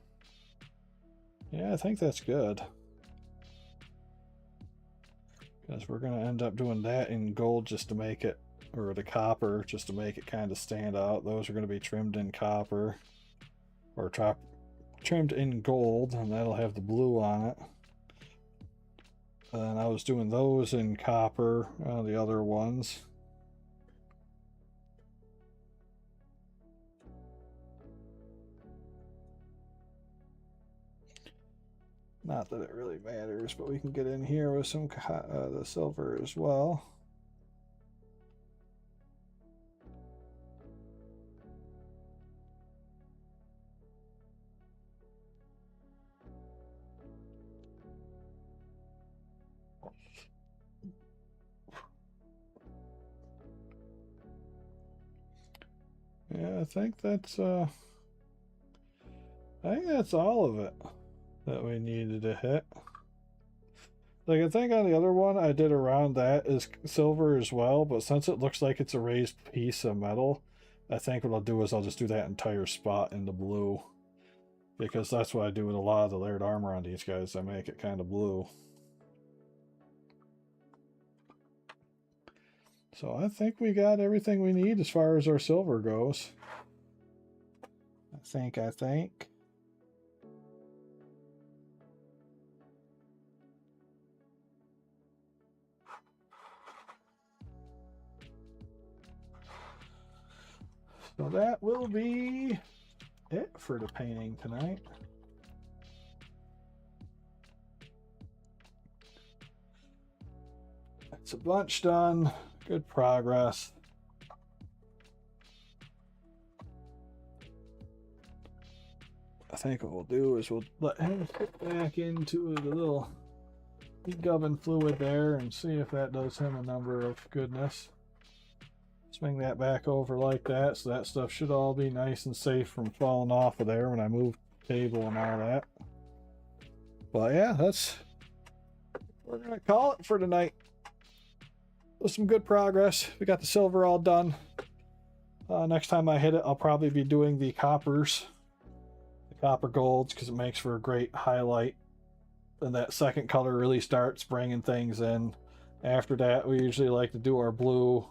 Yeah, I think that's good. Because we're going to end up doing that in gold just to make it, or the copper, just to make it kind of stand out. Those are going to be trimmed in copper, or trimmed in gold, and that'll have the blue on it. And I was doing those in copper, the other ones. Not that it really matters, but we can get in here with some the silver as well. Yeah, I think that's all of it that we needed to hit. Like, I think on the other one I did around that is silver as well, but since it looks like it's a raised piece of metal, I think what I'll do is I'll just do that entire spot in the blue, because that's what I do with a lot of the layered armor on these guys. I make it kind of blue. So I think we got everything we need as far as our silver goes. I think. So that will be it for the painting tonight. That's a bunch done. Good progress. I think what we'll do is we'll let him sit back into the little oven fluid there and see if that does him a number of goodness. Swing that back over like that, so that stuff should all be nice and safe from falling off of there when I move the table and all that. But yeah, we're gonna call it for tonight. With some good progress. We got the silver all done. Next time I hit it, I'll probably be doing the coppers, the copper golds, because it makes for a great highlight. And that second color really starts bringing things in. After that, we usually like to do our blue.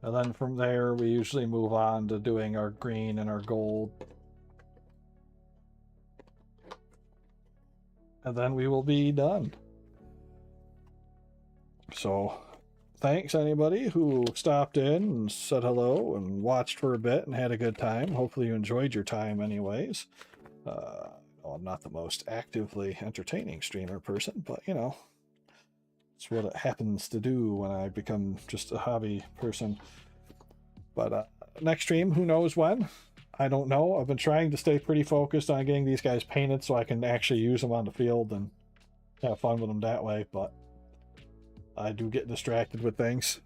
And then from there, we usually move on to doing our green and our gold. And then we will be done. So, thanks anybody who stopped in and said hello and watched for a bit and had a good time. Hopefully you enjoyed your time anyways. I'm not the most actively entertaining streamer person, but you know, it's what it happens to do when I become just a hobby person. But next stream, who knows when? I don't know. I've been trying to stay pretty focused on getting these guys painted so I can actually use them on the field and have fun with them that way, but I do get distracted with things.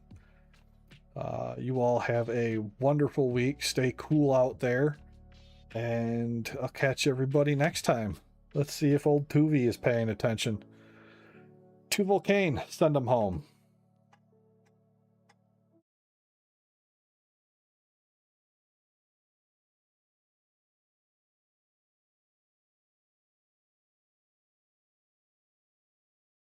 You all have a wonderful week. Stay cool out there. And I'll catch everybody next time. Let's see if old Tuvi is paying attention. To Volcane, send them home.